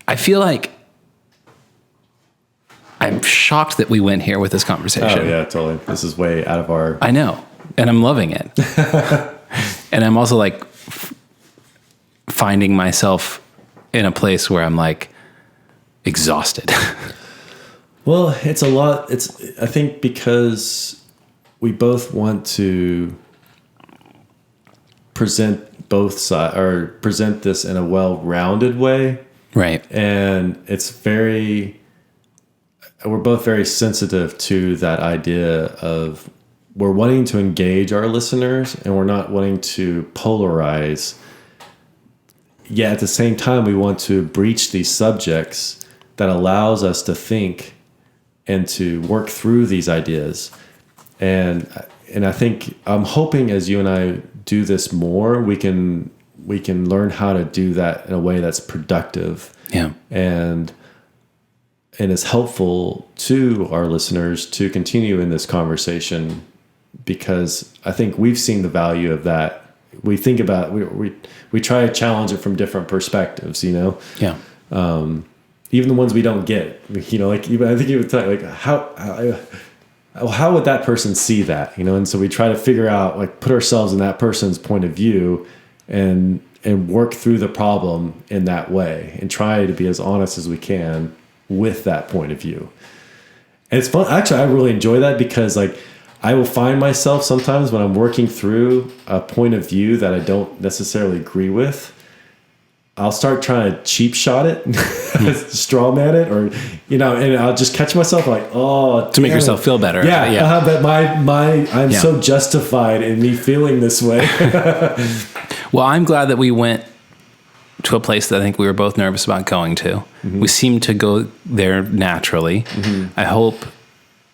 I feel like I'm shocked that we went here with this conversation. Oh, yeah, totally. This is way out of our... I know. And I'm loving it. And I'm also like finding myself in a place where I'm like exhausted. Well, it's a lot. I think because we both want to present both sides, or present this in a well-rounded way. Right. And we're both very sensitive to that idea of, we're wanting to engage our listeners and we're not wanting to polarize. Yet at the same time, we want to breach these subjects that allows us to think and to work through these ideas. And I think, I'm hoping as you and I do this more, we can learn how to do that in a way that's productive. Yeah. And is helpful to our listeners to continue in this conversation, because I think we've seen the value of that. We think about, we try to challenge it from different perspectives, Yeah. Even the ones we don't get, like, even I think you would talk, like, how would that person see that, and so we try to figure out, like, put ourselves in that person's point of view and work through the problem in that way, and try to be as honest as we can with that point of view. And it's fun. Actually, I really enjoy that, because, like, I will find myself sometimes when I'm working through a point of view that I don't necessarily agree with, I'll start trying to cheap shot it, straw man it, or, and I'll just catch myself like, oh, to make yourself feel better. Yeah. But I'm so justified in me feeling this way. Well, I'm glad that we went to a place that I think we were both nervous about going to. Mm-hmm. We seem to go there naturally. Mm-hmm. I hope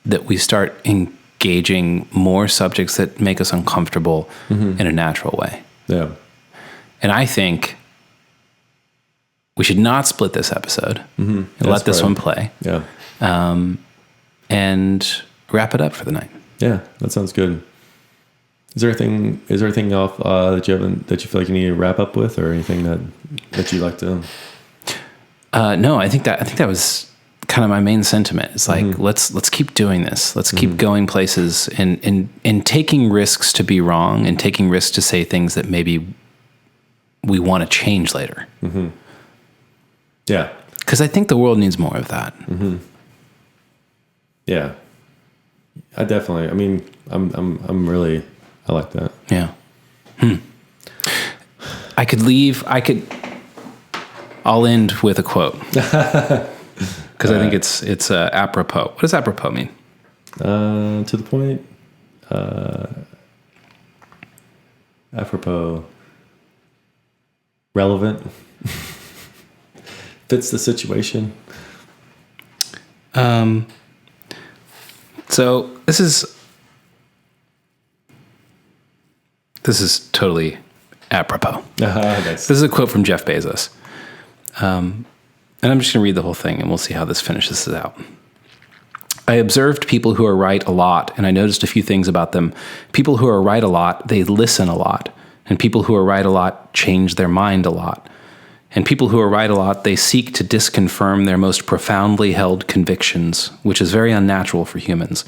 that we start engaging more subjects that make us uncomfortable in a natural way. Yeah. And I think we should not split this episode and let this one play. Yeah. And wrap it up for the night. Yeah, that sounds good. Is there anything else that you feel like you need to wrap up with, or anything that you'd like to? No, I think that was kind of my main sentiment. It's like, let's keep doing this. Let's keep going places and taking risks to be wrong and taking risks to say things that maybe we want to change later. Yeah. Because I think the world needs more of that. Yeah. I definitely, I mean, I like that. Yeah. I'll end with a quote. Because I think it's apropos. What does apropos mean? To the point. Apropos. Relevant. Fits the situation. So this is totally apropos. Nice. This is a quote from Jeff Bezos. And I'm just going to read the whole thing and we'll see how this finishes it out. I observed people who are right a lot, and I noticed a few things about them. People who are right a lot, they listen a lot. And people who are right a lot change their mind a lot. And people who are right a lot, they seek to disconfirm their most profoundly held convictions, which is very unnatural for humans.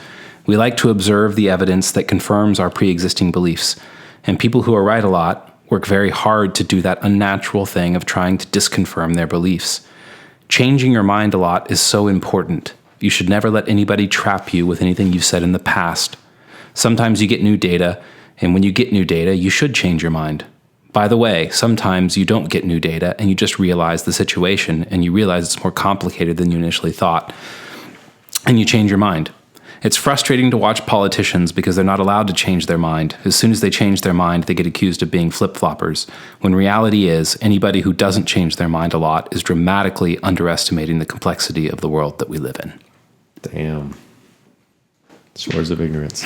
We like to observe the evidence that confirms our pre-existing beliefs. And people who are right a lot work very hard to do that unnatural thing of trying to disconfirm their beliefs. Changing your mind a lot is so important. You should never let anybody trap you with anything you've said in the past. Sometimes you get new data, and when you get new data, you should change your mind. By the way, sometimes you don't get new data and you just realize the situation and you realize it's more complicated than you initially thought, and you change your mind. It's frustrating to watch politicians because they're not allowed to change their mind. As soon as they change their mind, they get accused of being flip-floppers, when reality is anybody who doesn't change their mind a lot is dramatically underestimating the complexity of the world that we live in. Damn. Shores of ignorance.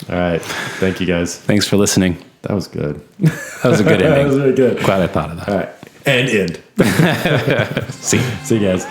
All right. Thank you, guys. Thanks for listening. That was good. That was a good ending. That was really good. Glad I thought of that. All right. And end. See See you guys.